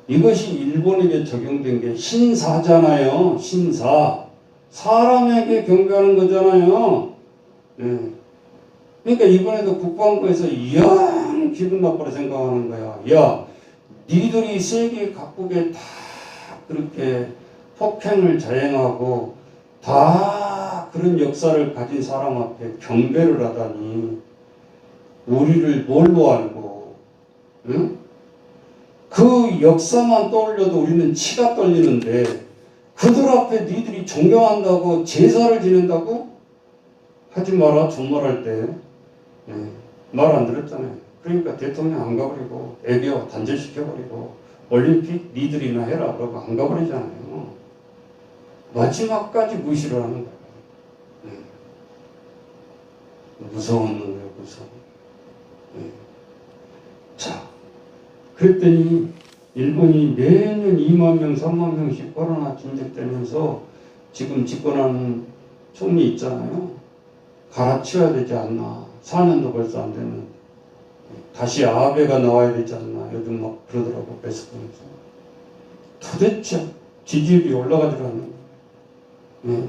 이것이 일본에게 적용된 게 신사잖아요. 신사. 사람에게 경배하는 거잖아요. 그러니까 이번에도 국방부에서 영 기분 나쁘게 생각하는 거야. 야, 니들이 세계 각국에 다 그렇게 폭행을 자행하고 다 그런 역사를 가진 사람 앞에 경배를 하다니 우리를 뭘로 알고, 응? 그 역사만 떠올려도 우리는 치가 떨리는데 그들 앞에 니들이 존경한다고 제사를 지낸다고? 하지 마라 종말할 때 말 안 들었잖아요. 그러니까 대통령 안 가버리고 애교 단절시켜버리고 올림픽 니들이나 해라 그러고 안 가버리잖아요. 마지막까지 무시를 하는 거예요. 무서운 놈이에요. 무서워. 자, 그랬더니 일본이 매년 2만 명, 3만 명씩 코로나 진격되면서 지금 집권하는 총리 있잖아요. 갈아치워야 되지 않나. 4년도 벌써 안 됐는데. 다시 아베가 나와야 되지 않나. 요즘 막 그러더라고, 페이스북에서. 도대체 지지율이 올라가지도 않는 거예요.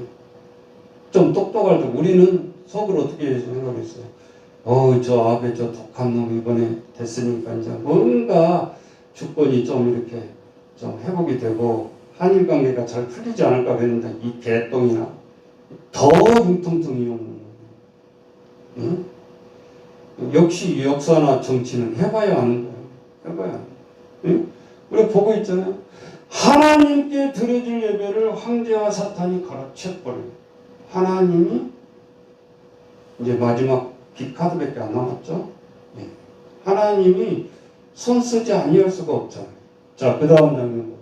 좀 똑똑할 때 우리는 속으로 어떻게 생각했어요? 저 아베 저 독한 놈 이번에 됐으니까 이제 뭔가 주권이 좀 이렇게 좀 회복이 되고 한일 관계가 잘 풀리지 않을까 그랬는데 이 개똥이나 더 융통성이 없는 응? 역시 역사나 정치는 해봐야 하는 거예요. 해봐야 하는 거예요. 응? 우리 보고 있잖아요. 하나님께 드려질 예배를 황제와 사탄이 가로채버려요. 하나님이 이제 마지막 빅카드밖에 안 남았죠. 네. 하나님이 손 쓰지 아니할 수가 없잖아요. 자, 그 다음 장면.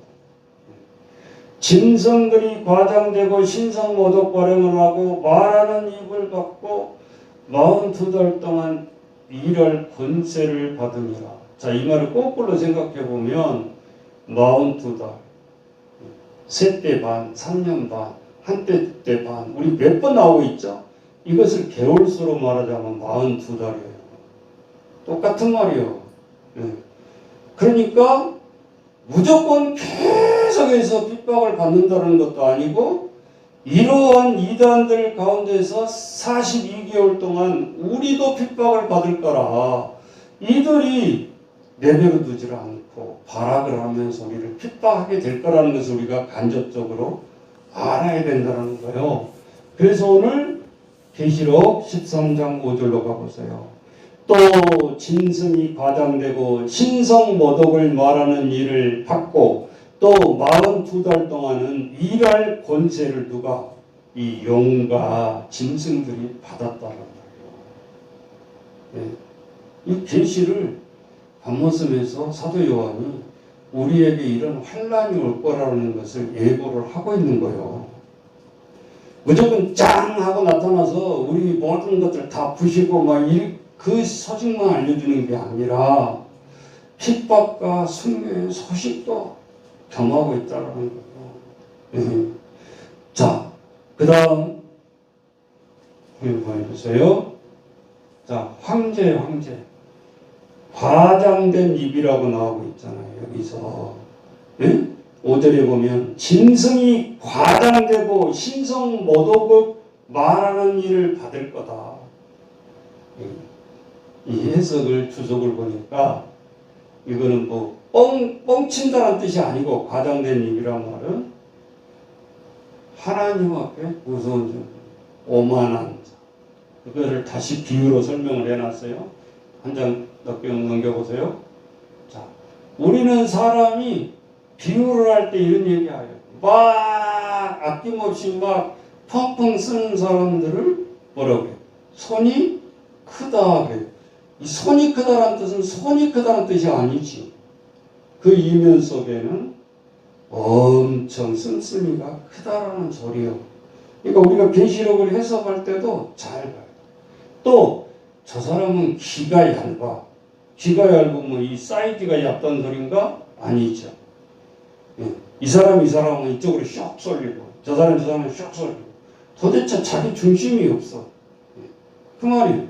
짐승들이 과장되고 신성모독 발행을 하고 말하는 입을 받고 42달 동안 일할 권세를 받으니라. 자, 이 말을 거꾸로 생각해 보면 42달, 세때 반, 3년 반, 한때 때 반, 우리 몇 번 나오고 있죠? 이것을 개월수로 말하자면 42달이에요. 똑같은 말이에요. 그러니까 무조건 계속해서 핍박을 받는다는 것도 아니고 이러한 이단들 가운데서 42개월 동안 우리도 핍박을 받을 거라 이들이 내버려 두질 않고 발악을 하면서 우리를 핍박하게 될 거라는 것을 우리가 간접적으로 알아야 된다는 거예요. 그래서 오늘 계시록 13장 5절로 가보세요. 또 짐승이 과장되고 신성모독을 말하는 일을 받고 또 42달 동안은 일할 권세를 누가? 이 용과 짐승들이 받았다는 거예요. 네. 이 계시를 밤모습에서 사도 요한이 우리에게 이런 환란이 올 거라는 것을 예고를 하고 있는 거예요. 무조건 짱 하고 나타나서 우리 모든 것들 다 부시고 막 그 소식만 알려주는 게 아니라 핍박과 순교의 소식도 겸하고 있다는 거예요. 자, 그 다음 보여주세요. 자, 황제 과장된 입이라고 나오고 있잖아요. 여기서 5절에 보면 짐승이 과장되고 신성모독을 말하는 일을 받을 거다. 이 해석을 주석을 보니까 이거는 뭐 뻥친다는 뜻이 아니고 과장된 입이란 말은 하나님 앞에 무서운 점, 오만한 자. 그거를 다시 비유로 설명을 해놨어요. 한 장 넘겨보세요. 자, 우리는 사람이 비유를 할 때 이런 얘기해요. 막 아낌없이 막 펑펑 쓰는 사람들을 뭐라고 해요? 손이 크다 그래요. 이 손이 크다라는 뜻은 손이 크다는 뜻이 아니지. 그 이면 속에는 엄청 씀씀이가 크다라는 소리요. 그러니까 우리가 계시록을 해석할 때도 잘 봐요. 또 저 사람은 귀가 얇아. 귀가 얇으면 이 사이즈가 얇다는 소린가? 아니죠. 이 사람은 이쪽으로 슉 쏠리고 저 사람은 슉 쏠리고 도대체 자기 중심이 없어. 그 말이에요.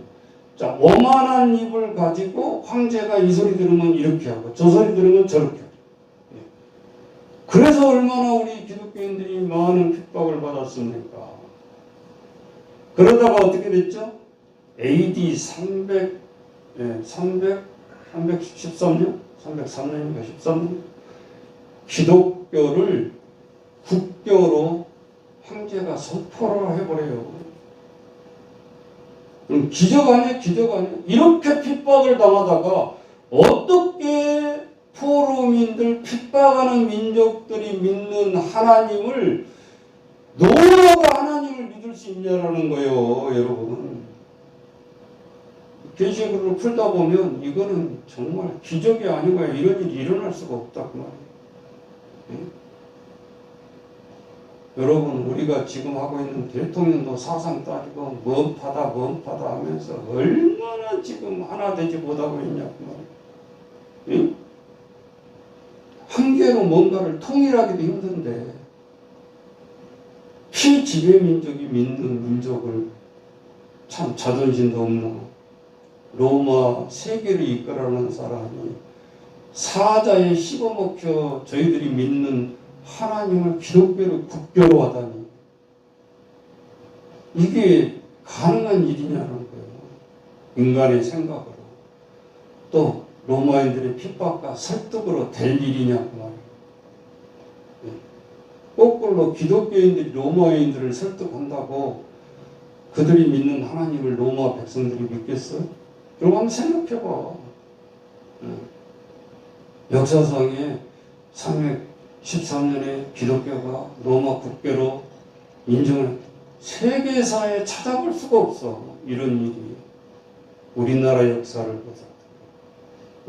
자, 오만한 입을 가지고 황제가 이 소리 들으면 이렇게 하고 저 소리 들으면 저렇게 하고. 그래서 얼마나 우리 기독교인들이 많은 핍박을 받았습니까? 그러다가 어떻게 됐죠? AD 313년? 303년인가 13년? 기독교를 국교로 황제가 선포를 해버려요. 그럼 기적 아니야? 기적 아니야? 이렇게 핍박을 당하다가 어떻게 포로민들, 핍박하는 민족들이 믿는 하나님을, 노아가 하나님을 믿을 수 있냐라는 거예요, 여러분. 계시록을 풀다 보면 이거는 정말 기적이 아니고 이런 일이 일어날 수가 없다 그 말이에요. 예? 여러분, 우리가 지금 하고 있는 대통령도 사상 따지고 뭔파다 하면서 얼마나 지금 하나 되지 못하고 있냐고 말이에요. 한 개로 뭔가를 통일하기도 힘든데 피지배민족이 믿는 민족을 참 자존심도 없나. 로마 세계를 이끌어가는 사람이 사자에 씹어먹혀 저희들이 믿는 하나님을 기독교로 국교로 하다니 이게 가능한 일이냐는 거예요. 인간의 생각으로. 또 로마인들의 핍박과 설득으로 될 일이냐고 말이에요. 거꾸로 기독교인들이 로마인들을 설득한다고 그들이 믿는 하나님을 로마 백성들이 믿겠어요? 여러분 한번 생각해봐. 역사상에 313년에 기독교가 로마 국교로 인정을 세계사에 찾아볼 수가 없어. 이런 일이 우리나라 역사를 보자.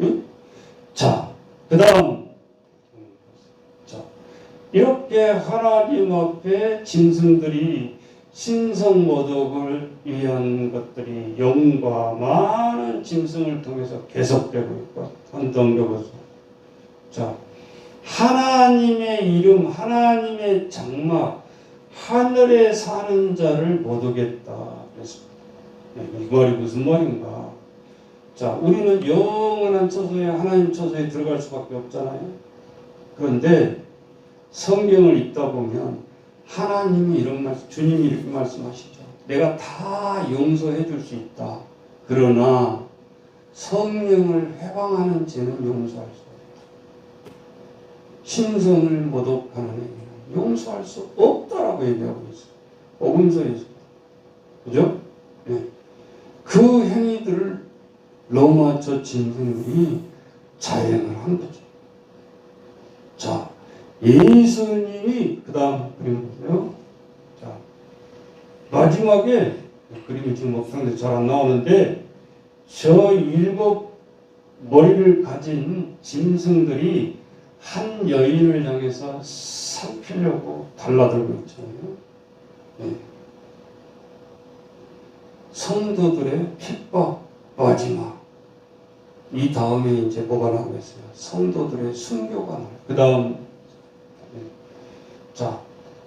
응? 자, 그 다음 이렇게 하나님 앞에 짐승들이 신성모독을 위한 것들이 영과 많은 짐승을 통해서 계속되고 있고 넘겨보죠. 자, 하나님의 이름, 하나님의 장막, 하늘에 사는 자를 못 오겠다. 그랬습니다. 이 말이 무슨 말인가? 자, 우리는 영원한 처소에, 하나님 처소에 들어갈 수밖에 없잖아요. 그런데 성경을 읽다 보면 하나님이 이런 말씀, 주님이 이렇게 말씀하시죠. 내가 다 용서해 줄 수 있다. 그러나 성령을 해방하는 죄는 용서할 수 없다. 신성을 모독하는 행위는 용서할 수 없다라고 얘기하고 있어요. 복음서에서. 그죠? 네. 그 행위들을 로마 저 짐승들이 자행을 한 거죠. 자, 예수님이 그 다음 그림 보세요. 자, 마지막에 그림이 지금 없는데 잘 안 나오는데 저 7 머리를 가진 짐승들이 한 여인을 향해서 살피려고 달라들고 있잖아요. 네. 성도들의 핍박 마지막. 이 다음에 이제 뭐가 나오겠어요? 성도들의 순교가 나와요. 그 다음 자,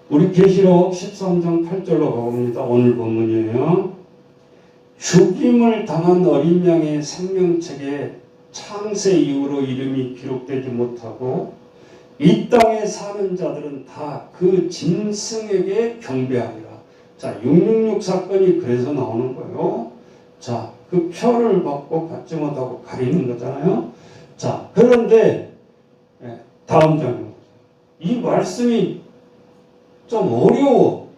우리 계시록 13장 8절로 가봅니다. 오늘 본문이에요. 죽임을 당한 어린 양의 생명책에 창세 이후로 이름이 기록되지 못하고 이 땅에 사는 자들은 다 그 짐승에게 경배하리라. 자, 666 사건이 그래서 나오는 거예요. 자, 그 표를 받고 받지 못하고 가리는 거잖아요. 자, 그런데 다음 장입니다. 이 말씀이 좀 어려워.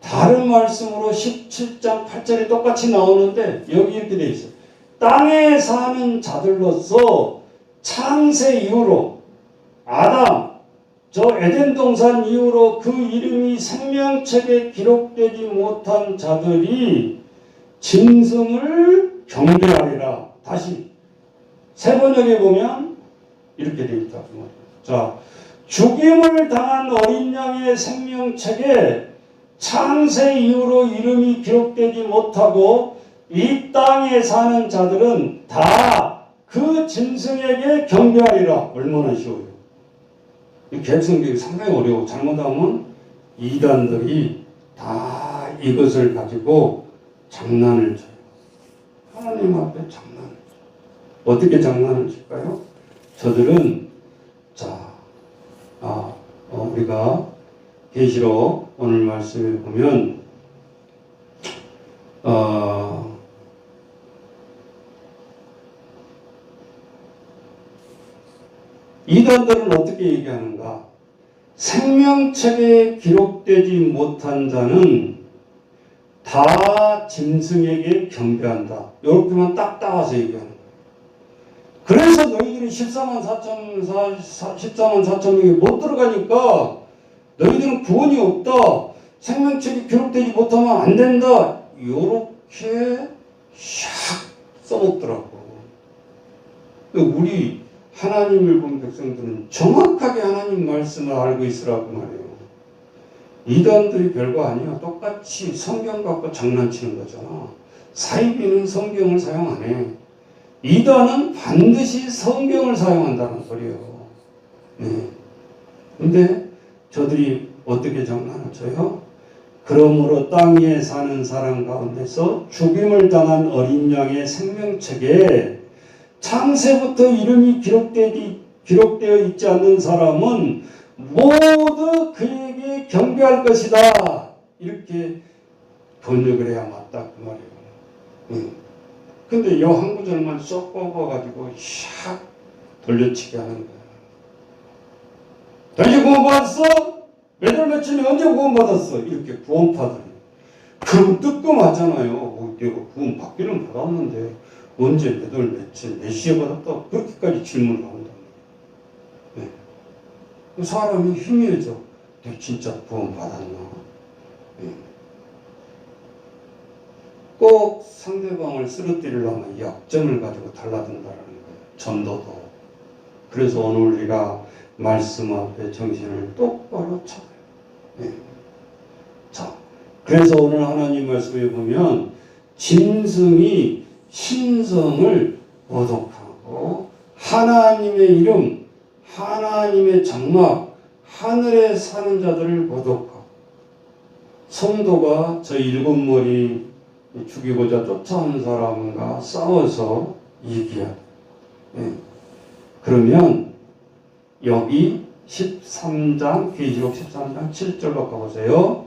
다른 말씀으로 17장 8절이 똑같이 나오는데 여기 이렇게 돼 있어요. 땅에 사는 자들로서 창세 이후로 아담, 저 에덴 동산 이후로 그 이름이 생명책에 기록되지 못한 자들이 짐승을 경배하리라. 다시 세 번역에 보면 이렇게 돼 있다. 자, 죽임을 당한 어린 양의 생명책에 창세 이후로 이름이 기록되지 못하고 이 땅에 사는 자들은 다 그 짐승에게 경배하리라. 얼마나 쉬워요. 이 개성격이 상당히 어려워. 잘못하면 이단들이 다 이것을 가지고 장난을 쳐요. 하나님 앞에 장난을 쳐요. 어떻게 장난을 칠까요? 저들은 자, 우리가 계시록 오늘 말씀에 보면 이단들은 어떻게 얘기하는가? 생명책에 기록되지 못한 자는 다 다 짐승에게 경배한다. 이렇게만 딱 따와서 얘기하는 거예요. 그래서 너희들이 14만 4천 명이 못 들어가니까 너희들은 구원이 없다. 생명책이 기록되지 못하면 안 된다. 이렇게 샥 써먹더라고. 우리 하나님을 본 백성들은 정확하게 하나님 말씀을 알고 있으라고 말해요. 이단들이 별거 아니야. 똑같이 성경 갖고 장난치는 거잖아. 사이비는 성경을 사용 안 해. 이단은 반드시 성경을 사용한다는 소리예요. 네. 근데 저들이 어떻게 장난을 쳐요? 그러므로 땅 위에 사는 사람 가운데서 죽임을 당한 어린 양의 생명책에 창세부터 이름이 기록되어 있지 않는 사람은 모두 그에게 경배할 것이다. 이렇게 번역을 해야 맞다 그 말이에요. 근데 이 한 구절만 쏙 뽑아가지고 샥 돌려치기 하는 거야. 당신 구원받았어? 몇 월 며칠에 언제 구원받았어? 이렇게 구원파들이. 그럼 뜨끔하잖아요. 내가 구원 받기는 받았는데 언제 몇 월 며칠 몇 시에 받았다? 그렇게까지 질문을 한다. 네. 사람이 희미해져. 내가 진짜 구원받았나? 네. 꼭 상대방을 쓰러뜨리려면 약점을 가지고 달라든다는 거예요. 전도도. 그래서 오늘 우리가 말씀 앞에 정신을 똑바로 차려요. 네. 자, 그래서 오늘 하나님 말씀에 보면 짐승이 신성을 모독하고 하나님의 이름, 하나님의 장막, 하늘에 사는 자들을 모독하고 성도가 저 일곱 머리 죽이고자 쫓아오는 사람과 싸워서 이기야. 네. 그러면 여기 13장, 계시록 13장 7절로 가보세요.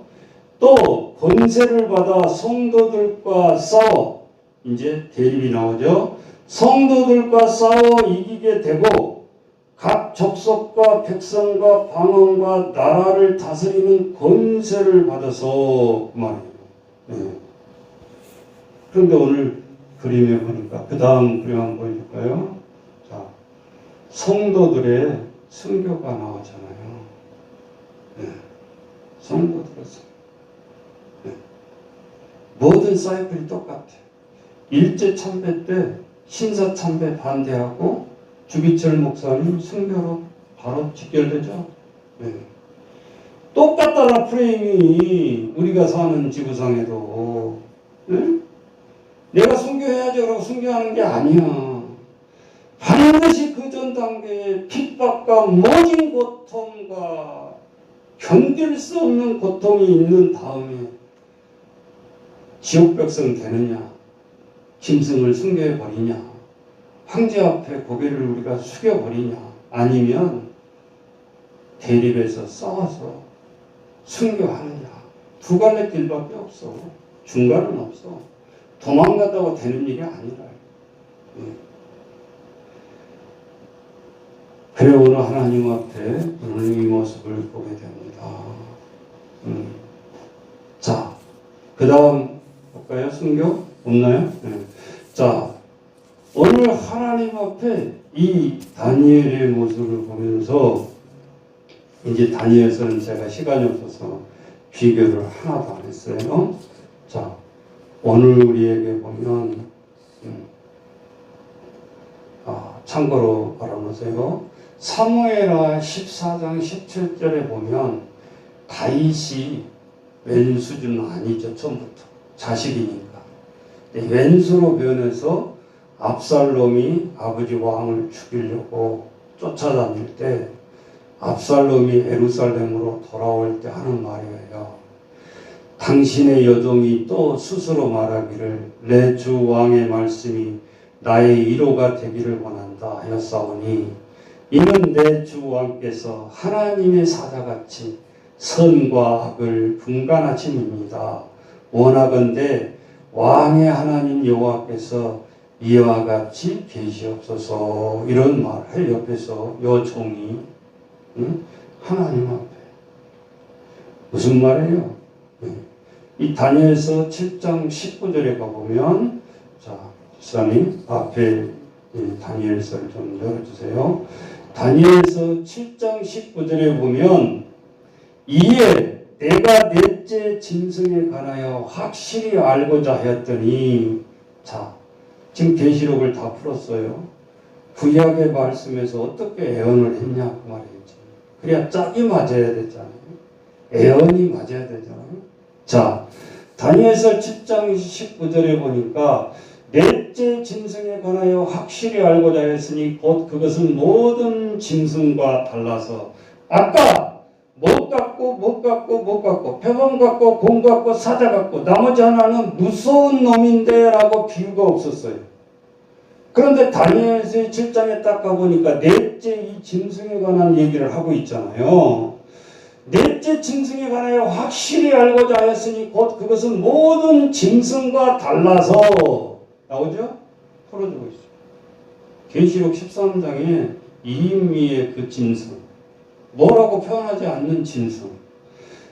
또 권세를 받아 성도들과 싸워, 이제 대립이 나오죠. 성도들과 싸워 이기게 되고 각 족속과 백성과 방언과 나라를 다스리는 권세를 받아서 그 말이에요. 네. 그런데 오늘 그림에 보니까 그 다음 그림 한번 보여줄까요? 자, 성도들의 순교가 나오잖아요. 네. 성도들의 순교. 네. 모든 사이클이 똑같아. 일제 참배 때 신사 참배 반대하고 주기철 목사님 순교로 바로 직결되죠. 네. 똑같다라 프레임이 우리가 사는 지구상에도. 네? 내가 순교해야지 라고 순교하는 게 아니야. 반드시 그 전 단계에 핍박과 모진 고통과 견딜 수 없는 고통이 있는 다음에 지옥 백성 되느냐, 짐승을 순교해버리냐, 황제 앞에 고개를 우리가 숙여버리냐, 아니면 대립해서 싸워서 순교하느냐. 두 갈래 길밖에 없어. 중간은 없어. 도망갔다고 되는 일이 아니라. 그래 오늘 하나님 앞에 오늘 이 모습을 보게 됩니다. 자, 그 다음 볼까요? 순교? 없나요? 네. 자, 오늘 하나님 앞에 이 다니엘의 모습을 보면서 이제 다니엘서는 제가 시간이 없어서 비교를 하나도 안 했어요. 자, 오늘 우리에게 보면 참고로 알아놓으세요. 사무엘하 14장 17절에 보면 다윗이 왼수는 아니죠. 처음부터 자식이니까 왼수로 변해서 압살롬이 아버지 왕을 죽이려고 쫓아다닐 때 압살롬이 예루살렘으로 돌아올 때 하는 말이에요. 당신의 여종이 또 스스로 말하기를 내 주 왕의 말씀이 나의 위로가 되기를 원한다 하였사오니 이는 내 주 왕께서 하나님의 사자같이 선과 악을 분간하심입니다. 원하건대 왕의 하나님 여호와께서 이와 같이 계시옵소서. 이런 말을 옆에서 요 종이 하나님 앞에 무슨 말이에요? 이 다니엘서 7장 19절에 가보면, 자, 집사님 앞에 다니엘서를 좀 열어주세요. 다니엘서 7장 19절에 보면, 이에 내가 넷째 짐승에 관하여 확실히 알고자 하였더니, 자, 지금 계시록을 다 풀었어요. 구약의 말씀에서 어떻게 애언을 했냐 그 말이겠죠. 그래야 짝이 맞아야 되잖아요. 애언이 맞아야 되잖아요. 자, 다니엘서 7장 19절에 보니까 넷째 짐승에 관하여 확실히 알고자 했으니 곧 그것은 모든 짐승과 달라서, 아까 못 갖고 표범 갖고 공 갖고 사자 갖고 나머지 하나는 무서운 놈인데 라고 비유가 없었어요. 그런데 다니엘서 7장에 딱 가보니까 넷째 이 짐승에 관한 얘기를 하고 있잖아요. 넷째 짐승에 관하여 확실히 알고자 하였으니 곧 그것은 모든 짐승과 달라서, 나오죠? 풀어주고 있어요. 계시록 13장에 이미의 그 짐승, 뭐라고 표현하지 않는 짐승,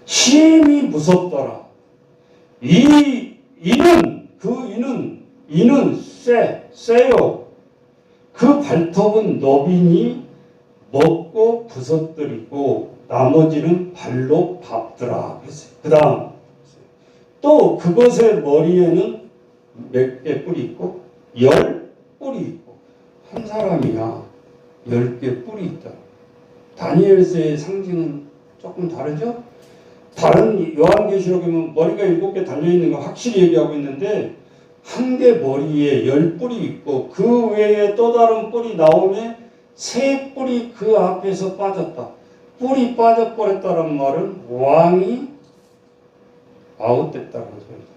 심히 무섭더라. 이는 쎄요. 그 발톱은 너비니 먹고 부서뜨리고 나머지는 발로 밟더라 그랬어요. 그 다음 또 그것의 머리에는 몇 개 뿔이 있고 10뿔이 있고, 한 사람이야 10개 뿔이 있다. 다니엘서의 상징은 조금 다르죠? 다른 요한계시록에 보면 머리가 7개 달려있는 거 확실히 얘기하고 있는데, 한 개 머리에 10뿔이 있고 그 외에 또 다른 뿔이 나오면 3뿔이 그 앞에서 빠졌다. 뿔이 빠져버렸다는 말은 왕이 아웃됐다는 소리다.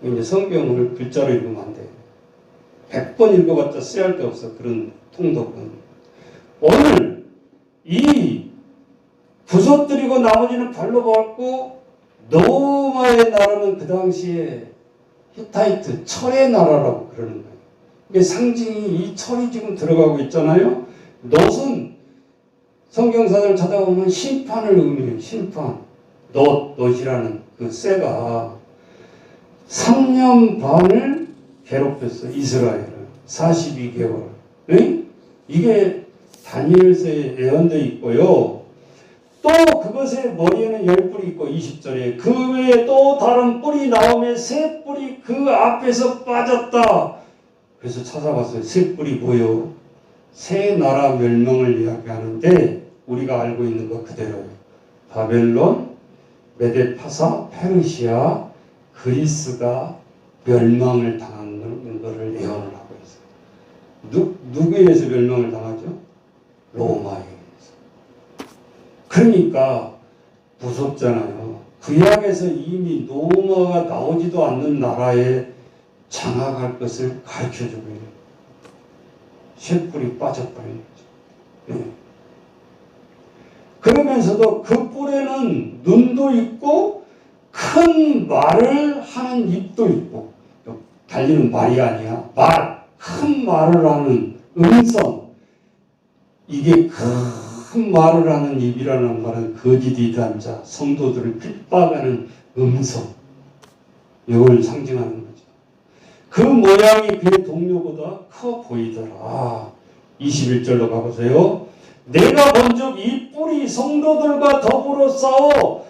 이제 성경을 글자로 읽으면 안 돼. 100번 읽어봤자 쓰할 데 없어. 그런 통독은. 오늘 이 부서뜨리고 나머지는 발로 밟고, 노마의 나라는 그 당시에 히타이트 철의 나라라고 그러는 거예요. 이게 상징이 이 철이 지금 들어가고 있잖아요. 놋은 성경사를 찾아보면 심판을 의미해요. 심판. 놋이라는 그 쇠가 3년 반을 괴롭혔어. 이스라엘을 42개월. 응? 이게 다니엘서에 예언되어 있고요. 또 그것의 머리에는 10뿔이 있고 20절에 그 외에 또 다른 뿔이 나오면 3뿔이 그 앞에서 빠졌다. 그래서 찾아봤어요. 3뿔이 뭐요? 세 나라 멸망을 이야기하는데 우리가 알고 있는 거 그대로예요. 바벨론, 메데파사, 페르시아, 그리스가 멸망을 당하는 것을 예언을 하고 있어요. 누구에 의해서 멸망을 당하죠? 로마에 의해서. 그러니까 무섭잖아요. 구약에서 이미 로마가 나오지도 않는 나라에 장악할 것을 가르쳐주고 있는, 쇠뿔이 빠져버리는 거죠. 네. 그러면서도 그 뿔에는 눈도 있고 큰 말을 하는 입도 있고, 달리는 말이 아니야. 큰 말을 하는 음성. 이게 큰 말을 하는 입이라는 말은 거짓이던 자, 성도들을 핍박하는 음성. 이걸 상징하는 거죠. 그 모양이 그의 동료보다 커 보이더라. 21절로 가보세요. 내가 본즉 이 뿔이 성도들과 더불어 싸워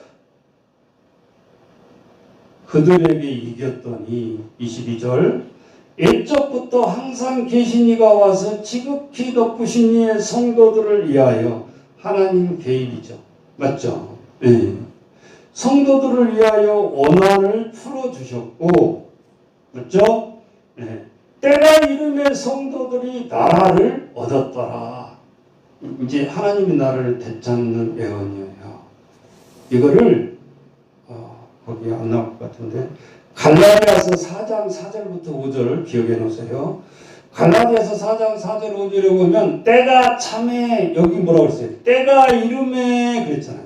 그들에게 이겼더니, 22절, 옛적부터 항상 계신 이가 와서 지극히 높으신 이의 성도들을 위하여, 하나님 개입이죠. 맞죠? 네. 성도들을 위하여 원한을 풀어주셨고, 맞죠? 네. 때가 이름의 성도들이 나라를 얻었더라. 이제 하나님의 나라를 되찾는 예언이에요. 이거를 거기 안 나올 것 같은데, 갈라디아서 4장 4절부터 5절을 기억해 놓으세요. 갈라디아서 4장 4절 5절에 보면 때가 참에, 여기 뭐라고 했어요? 때가 이름에 그랬잖아요.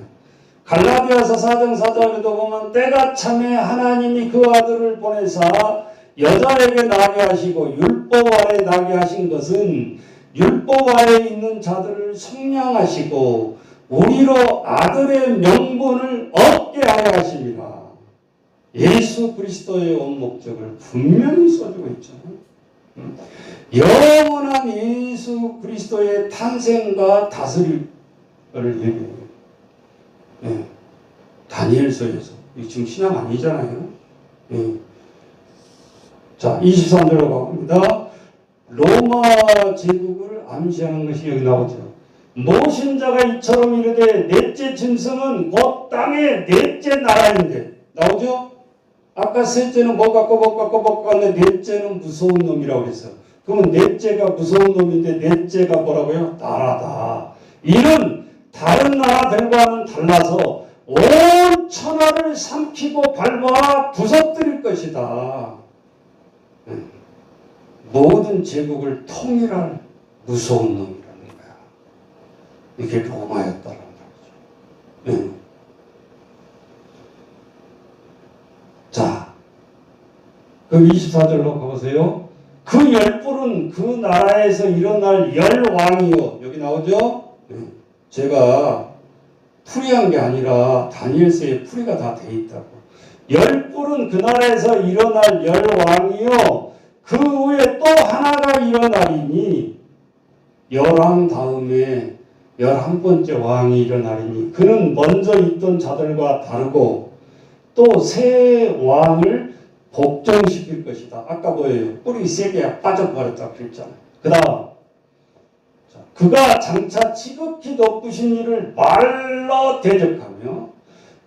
갈라디아서 4장 4절에도 보면 때가 참에 하나님이 그 아들을 보내사 여자에게 나게 하시고 율법 아래 나게 하신 것은 율법 아래 있는 자들을 속량하시고 우리로 아들의 명분을 얻게 하려 하십니다. 예수 그리스도의 온 목적을 분명히 써주고 있잖아요. 영원한 예수 그리스도의 탄생과 다스림을 얘기해요. 예. 다니엘서에서. 이 지금 신약 아니잖아요. 예. 자, 23절로 가봅니다. 로마 제국을 암시하는 것이 여기 나오죠. 모신자가 이처럼 이르되 넷째 짐승은 곧 땅의 넷째 나라인데 나오죠? 아까 셋째는 뭐 갖고 하는데 넷째는 무서운 놈이라고 그랬어. 그러면 넷째가 무서운 놈인데 넷째가 뭐라고요? 나라다. 이는 다른 나라들과는 달라서 온 천하를 삼키고 밟아 부서뜨릴 것이다. 모든 제국을 통일할 무서운 놈이라는 거야. 이게 로마였다는 거죠. 네. 자, 그럼 24절로 가보세요. 그 열불은 그 나라에서 일어날 열왕이요. 여기 나오죠? 네. 제가 풀이한 게 아니라 다니엘서에 풀이가 다 돼 있다고. 열불은 그 나라에서 일어날 열왕이요. 그 후에 또 하나가 일어나리니 열왕 다음에 11번째 왕이 일어나리니 그는 먼저 있던 자들과 다르고 또 새 왕을 복종시킬 것이다. 아까 뭐예요? 뿌리 3개가 빠져버렸다고 그랬잖아요. 그 다음 그가 장차 지극히 높으신 이를 말로 대적하며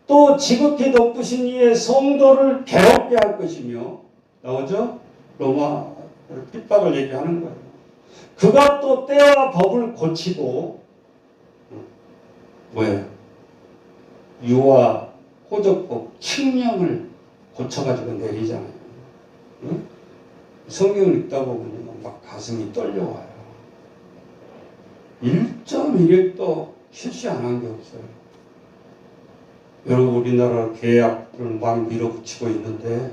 또 지극히 높으신 이의 성도를 괴롭게 할 것이며 나오죠? 로마 핍박을 얘기하는 거예요. 그가 또 때와 법을 고치고 뭐예요? 유아, 호적법, 칙령을 고쳐가지고 내리잖아요. 응? 성경을 읽다 보면 막 가슴이 떨려와요. 1.1핵도 실시 안 한 게 없어요. 여러분 우리나라 계약을 막 밀어붙이고 있는데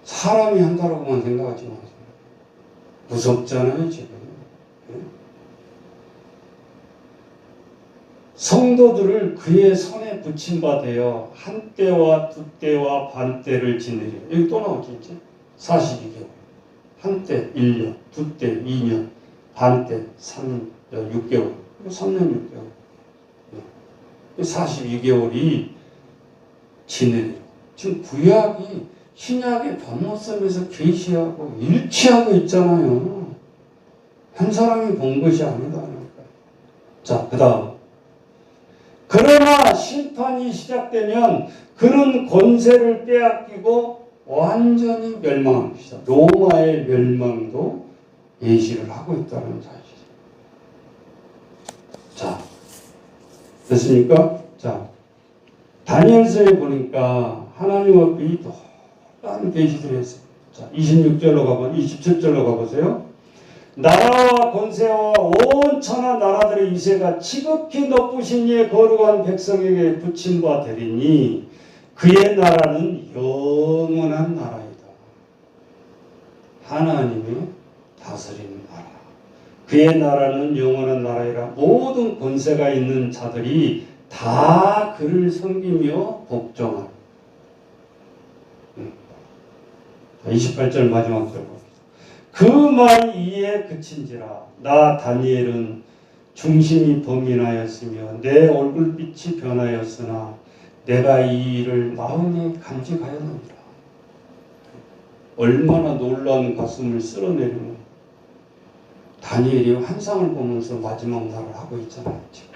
사람이 한다라고만 생각하지 마세요. 무섭잖아요 지금. 성도들을 그의 손에 붙임 바 되어 한 때와 두 때와 반 때를 지내려. 여기 또 나오지 이제 42개월. 한 때 1년, 두 때 2년, 반 때 3년 6개월, 3년 6개월. 42개월이 지내려. 지금 구약이 신약의 변모섬에서 계시하고 일치하고 있잖아요. 한 사람이 본 것이 아니다니까. 자, 그 다음. 그러나 심판이 시작되면 그는 권세를 빼앗기고 완전히 멸망한 것이다. 로마의 멸망도 예시를 하고 있다는 사실이죠. 자, 됐습니까? 자, 다니엘서에 보니까 하나님 앞에 또 다른 계시들이 있어요. 자, 27절로 가보세요. 나라와 권세와 온 천하 나라들의 이세가 지극히 높으신 이의 거룩한 백성에게 붙임 바 되리니 그의 나라는 영원한 나라이다. 하나님의 다스리는 나라. 그의 나라는 영원한 나라이라. 모든 권세가 있는 자들이 다 그를 섬기며 복종하라. 28절 마지막 절 봅니다. 그 말이 이에 그친지라. 나 다니엘은 중심이 범인하였으며 내 얼굴빛이 변하였으나 내가 이 일을 마음에 간직하였느니라. 얼마나 놀라운 가슴을 쓸어내리는 다니엘이 환상을 보면서 마지막 말을 하고 있잖아요. 지금.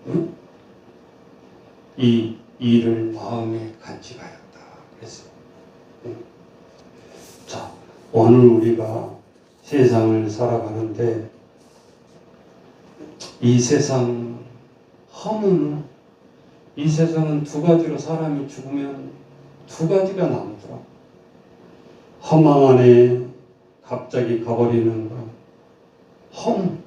응? 이 일을 마음에 간직하였다. 그랬어요. 응? 자, 오늘 우리가 세상을 살아가는데 이 세상 허무는 이 세상은 두 가지로 사람이 죽으면 두 가지가 남더라. 허망 안에 갑자기 가버리는 것, 허무.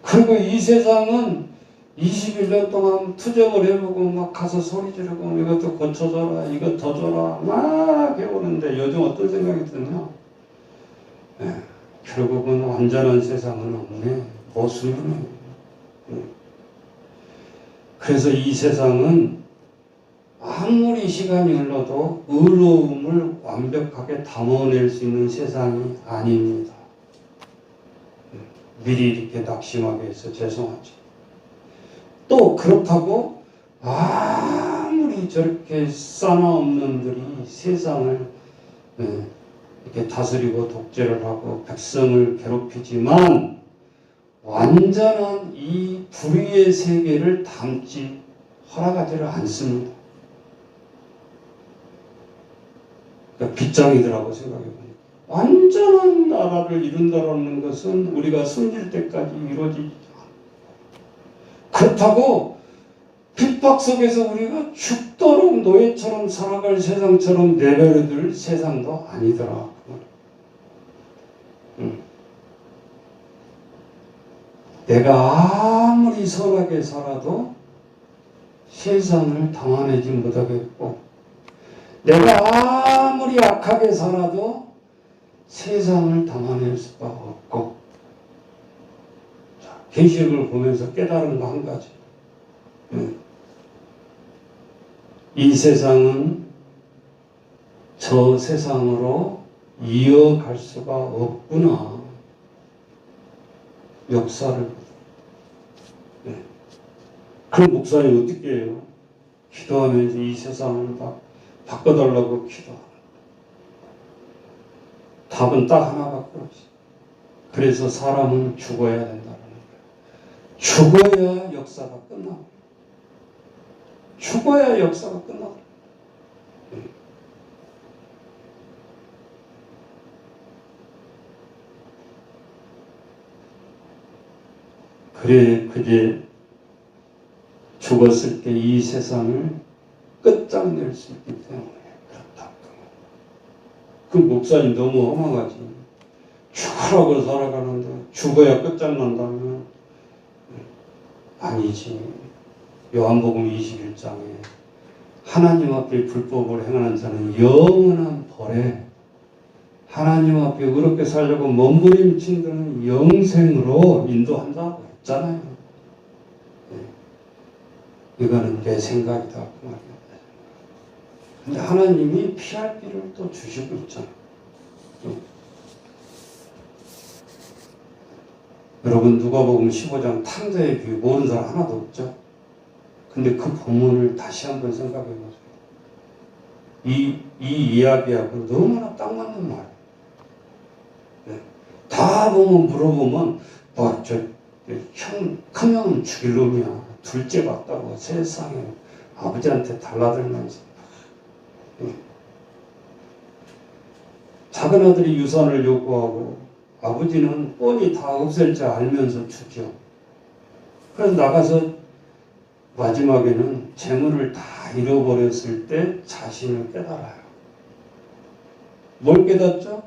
그리고 이 세상은 21년 동안 투정을 해보고 막 가서 소리 지르고 이것도 고쳐줘라, 이거 더 줘라 막 해오는데 요즘 어떤 생각이 드냐? 네, 결국은 완전한 세상은 없네. 모순이네. 그래서 이 세상은 아무리 시간이 흘러도 의로움을 완벽하게 담아낼 수 있는 세상이 아닙니다. 미리 이렇게 낙심하게 해서 죄송하죠. 또 그렇다고 아무리 저렇게 싸나없는 들이 세상을 이렇게 다스리고 독재를 하고 백성을 괴롭히지만 완전한 이 불의의 세계를 담지 허락하지를 않습니다. 그러니까 빗장이더라고 생각해보니까. 완전한 나라를 이룬다는 것은 우리가 숨질 때까지 이루어지지 않아. 그렇다고 핍박 속에서 우리가 죽도록 노예처럼 살아갈 세상처럼 내버려둘 세상도 아니더라. 내가 아무리 선하게 살아도 세상을 당황하지 못하겠고, 내가 아무리 악하게 살아도 세상을 담아낼 수가 없고. 계시록을 보면서 깨달은 거 한 가지. 이 세상은 저 세상으로 이어갈 수가 없구나. 역사를. 그럼 목사님 어떻게 해요? 기도하면서 이 세상을 바꿔달라고 기도하는. 답은 딱 하나밖에 없어. 그래서 사람은 죽어야 된다는 거예요. 죽어야 역사가 끝나. 죽어야 역사가 끝나. 그래, 그게 죽었을 때 이 세상을 끝장낼 수 있기 때문에 그렇다. 그 목사님 너무 허망하지. 죽으라고 살아가는데 죽어야 끝장난다면 아니지. 요한복음 21장에 하나님 앞에 불법을 행하는 자는 영원한 벌에, 하나님 앞에 의롭게 살려고 몸부림친 자는 영생으로 인도한다고 했잖아요. 이거는 내 생각이다 그 말이야. 근데 하나님이 피할 길을 또 주시고 있잖아. 여러분 누가복음 15장 탕자의 비유 모르는 사람 하나도 없죠. 근데 그 본문을 다시 한번 생각해 보세요. 이 이야기하고 너무나 딱 맞는 말이에요. 다 보면 물어보면 큰 형은 죽일 놈이야. 둘째 같다고 세상에 아버지한테 달라들면서. 작은 아들이 유산을 요구하고 아버지는 뻔히 다 없앨 줄 알면서 주죠. 그래서 나가서 마지막에는 재물을 다 잃어버렸을 때 자신을 깨달아요. 뭘 깨닫죠?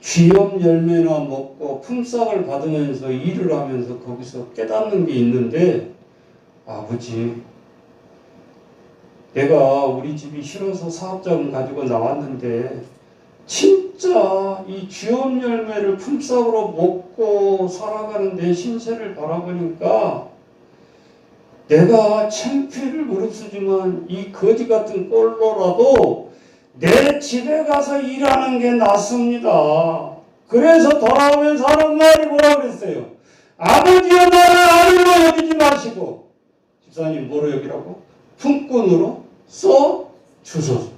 쥐염 열매나 먹고 품삯을 받으면서 일을 하면서 거기서 깨닫는 게 있는데, 아버지, 내가 우리 집이 싫어서 사업자금 가지고 나왔는데 진짜 이 쥐염 열매를 품삯으로 먹고 살아가는 내 신세를 바라보니까 내가 창피를 무릅쓰지만 이 거지 같은 꼴로라도 내 집에 가서 일하는 게 낫습니다. 그래서 돌아오면서 하는 말이 뭐라고 그랬어요? 아버지여, 나를 아들로 여기지 마시고, 집사님 뭐로 여기라고? 품꾼으로 써 주소서.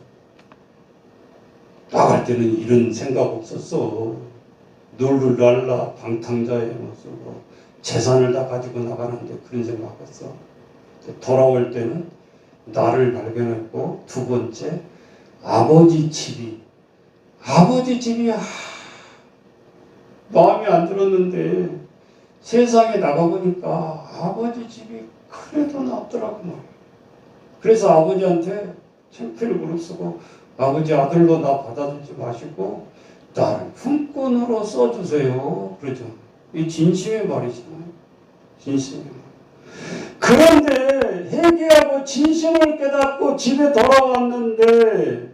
나갈 때는 이런 생각 없었어. 룰루랄라 방탕자의 모습으로 재산을 다 가지고 나가는데 그런 생각 없었어. 돌아올 때는 나를 발견했고, 두 번째 아버지 집이 마음에 안 들었는데 세상에 나가보니까 아버지 집이 그래도 낫더라고. 그래서 아버지한테 창피를 무릅쓰고, 아버지 아들로 나 받아들이지 마시고 나를 품꾼으로 써주세요. 그러죠. 이 진심의 말이잖아요. 진심의 말. 그런데 회개하고 진심을 깨닫고 집에 돌아왔는데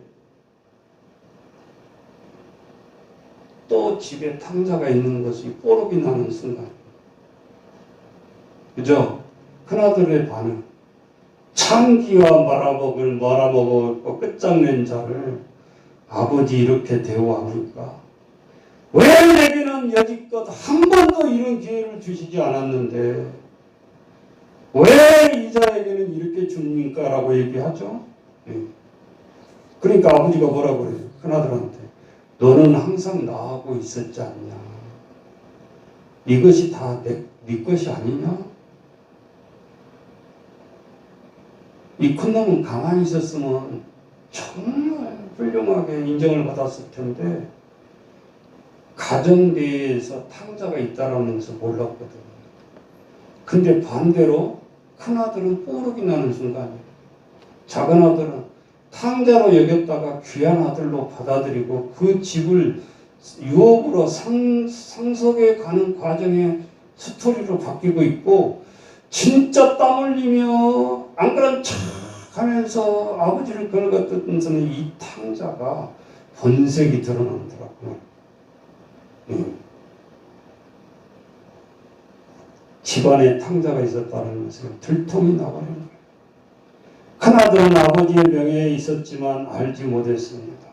또 집에 탕자가 있는 것이 뽀록이 나는 순간. 그죠? 큰아들의 반응. 창기와 말아먹고 끝장낸 자를 아버지 이렇게 대우합니까? 왜 내게는 여지껏 한 번도 이런 기회를 주시지 않았는데 왜 이 자에게는 이렇게 줍니까? 라고 얘기하죠. 그러니까 아버지가 뭐라고 그래요? 큰아들한테 너는 항상 나하고 있었지 않냐? 이것이 다 네 것이 아니냐? 이 큰놈은 가만히 있었으면 정말 훌륭하게 인정을 받았을 텐데 가정내에서 탕자가 있다라는 것을 몰랐거든. 근데 반대로 큰아들은 뽀록이 나는 순간이에요. 작은아들은 탕자로 여겼다가 귀한 아들로 받아들이고 그 집을 유업으로 상속해 가는 과정의 스토리로 바뀌고 있고 진짜 땀 흘리며 안 그런 척 하면서 아버지를 긁었던 이 탕자가 본색이 드러나더라고요. 집안에 탕자가 있었다는 것을 들통이 나버리는 거예요. 큰아들은 아버지의 명예에 있었지만 알지 못했습니다.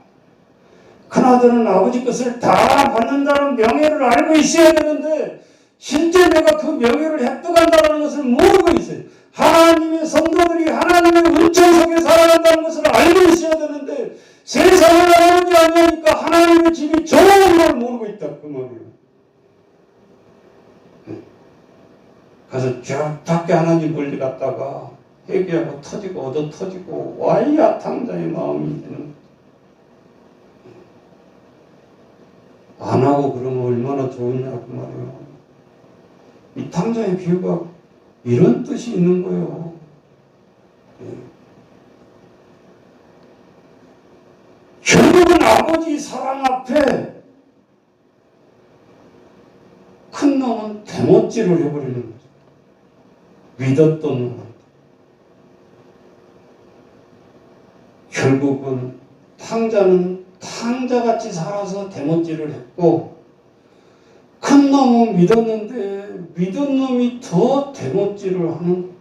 큰아들은 아버지 것을 다 받는다는 명예를 알고 있어야 되는데 실제 내가 그 명예를 획득한다는 것을 모르고 있어요. 하나님의 성도들이 하나님의 은총 속에 살아간다는 것을 알고 있어야 되는데 세상을 알지 않으니까 하나님의 집이 좋은 걸 모르고 있다 그 말이에요. 가서 쫙 밖에 하나님 멀리 갔다가 회개하고 터지고 얻어 터지고 와이야 탕자의 마음이 되는 안 하고 그러면 얼마나 좋으냐 그 말이에요. 이 탕자의 비유가 이런 뜻이 있는 거예요. 결국은 아버지 사랑 앞에 큰 놈은 대못질을 해버리는 거죠. 믿었던 놈은 결국은 탕자는 탕자같이 살아서 대못질을 했고 큰 놈은 믿었는데 믿은 놈이 더 대못질을 하는 거예요.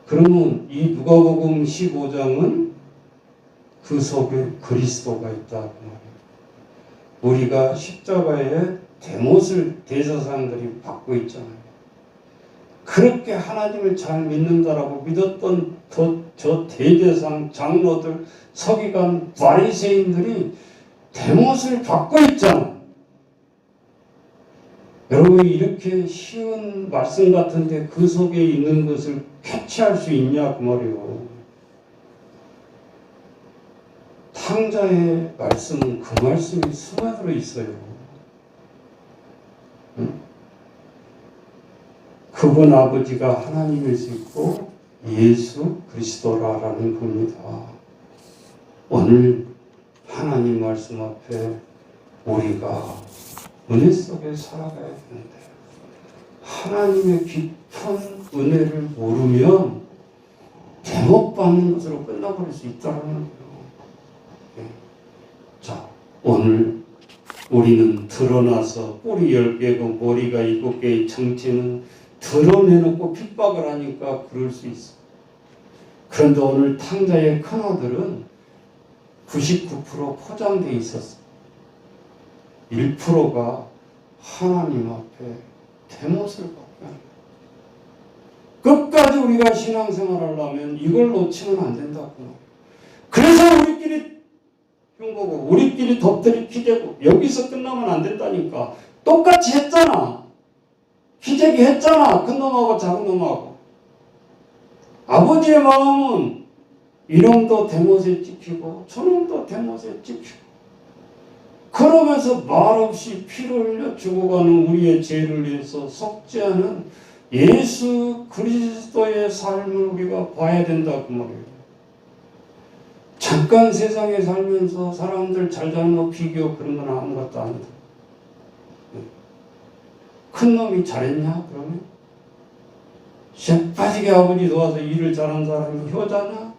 그러면 이 누가복음 15장은 그 속에 그리스도가 있다. 우리가 십자가에 대못을 대제사장들이 받고 있잖아요. 그렇게 하나님을 잘 믿는다라고 믿었던 저 대제사장 장로들 서기관 바리새인들이 대못을 받고 있잖아요. 여러분 이렇게 쉬운 말씀 같은데 그 속에 있는 것을 캐치할 수 있냐 그 말이에요. 탕자의 말씀은 그 말씀이 스며들어 있어요. 응? 그분 아버지가 하나님일 수 있고 예수 그리스도라는 겁니다. 오늘 하나님 말씀 앞에 우리가 은혜 속에 살아가야 되는데 하나님의 깊은 은혜를 모르면 대목받는 것으로 끝나버릴 수 있다는 거예요. 자, 오늘 우리는 드러나서 뿌리 10개고 머리가 7개의 정체는 드러내놓고 핍박을 하니까 그럴 수 있어. 그런데 오늘 탕자의 큰아들은 99% 포장되어 있었어. 1%가 하나님 앞에 대못을 받고 끝까지 우리가 신앙생활을 하려면 이걸 놓치면 안 된다고. 그래서 우리끼리 흉보고 우리끼리 덮들이 피대고 여기서 끝나면 안 된다니까. 똑같이 했잖아. 기재기 했잖아. 큰 놈하고 작은 놈하고. 아버지의 마음은 이놈도 대못에 찍히고 저놈도 대못에 찍히고 그러면서 말없이 피를 흘려 죽어가는 우리의 죄를 위해서 속죄하는 예수 그리스도의 삶을 우리가 봐야 된다 그 말이에요. 잠깐 세상에 살면서 사람들 잘잘못 비교 그런 건 아무것도 아니다. 큰 놈이 잘했냐 그러면? 재빠지게 아버지 도와서 일을 잘한 사람이 효자냐?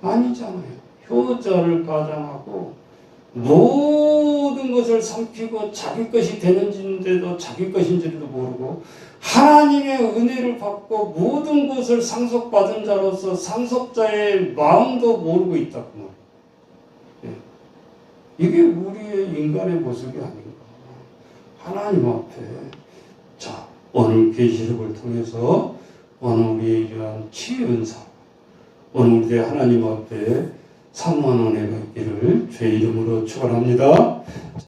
아니잖아요. 효자를 가장하고 모든 것을 삼키고 자기 것이 되는지인데도 자기 것인지도 모르고 하나님의 은혜를 받고 모든 것을 상속받은 자로서 상속자의 마음도 모르고 있다고 말이에요. 이게 우리의 인간의 모습이 아닌가. 하나님 앞에 자 오늘 계시록을 통해서 오늘 우리의 이러한 치유 은사 오늘 우리의 하나님 앞에 사모하는 은혜가 있기를 주의 이름으로 축원합니다.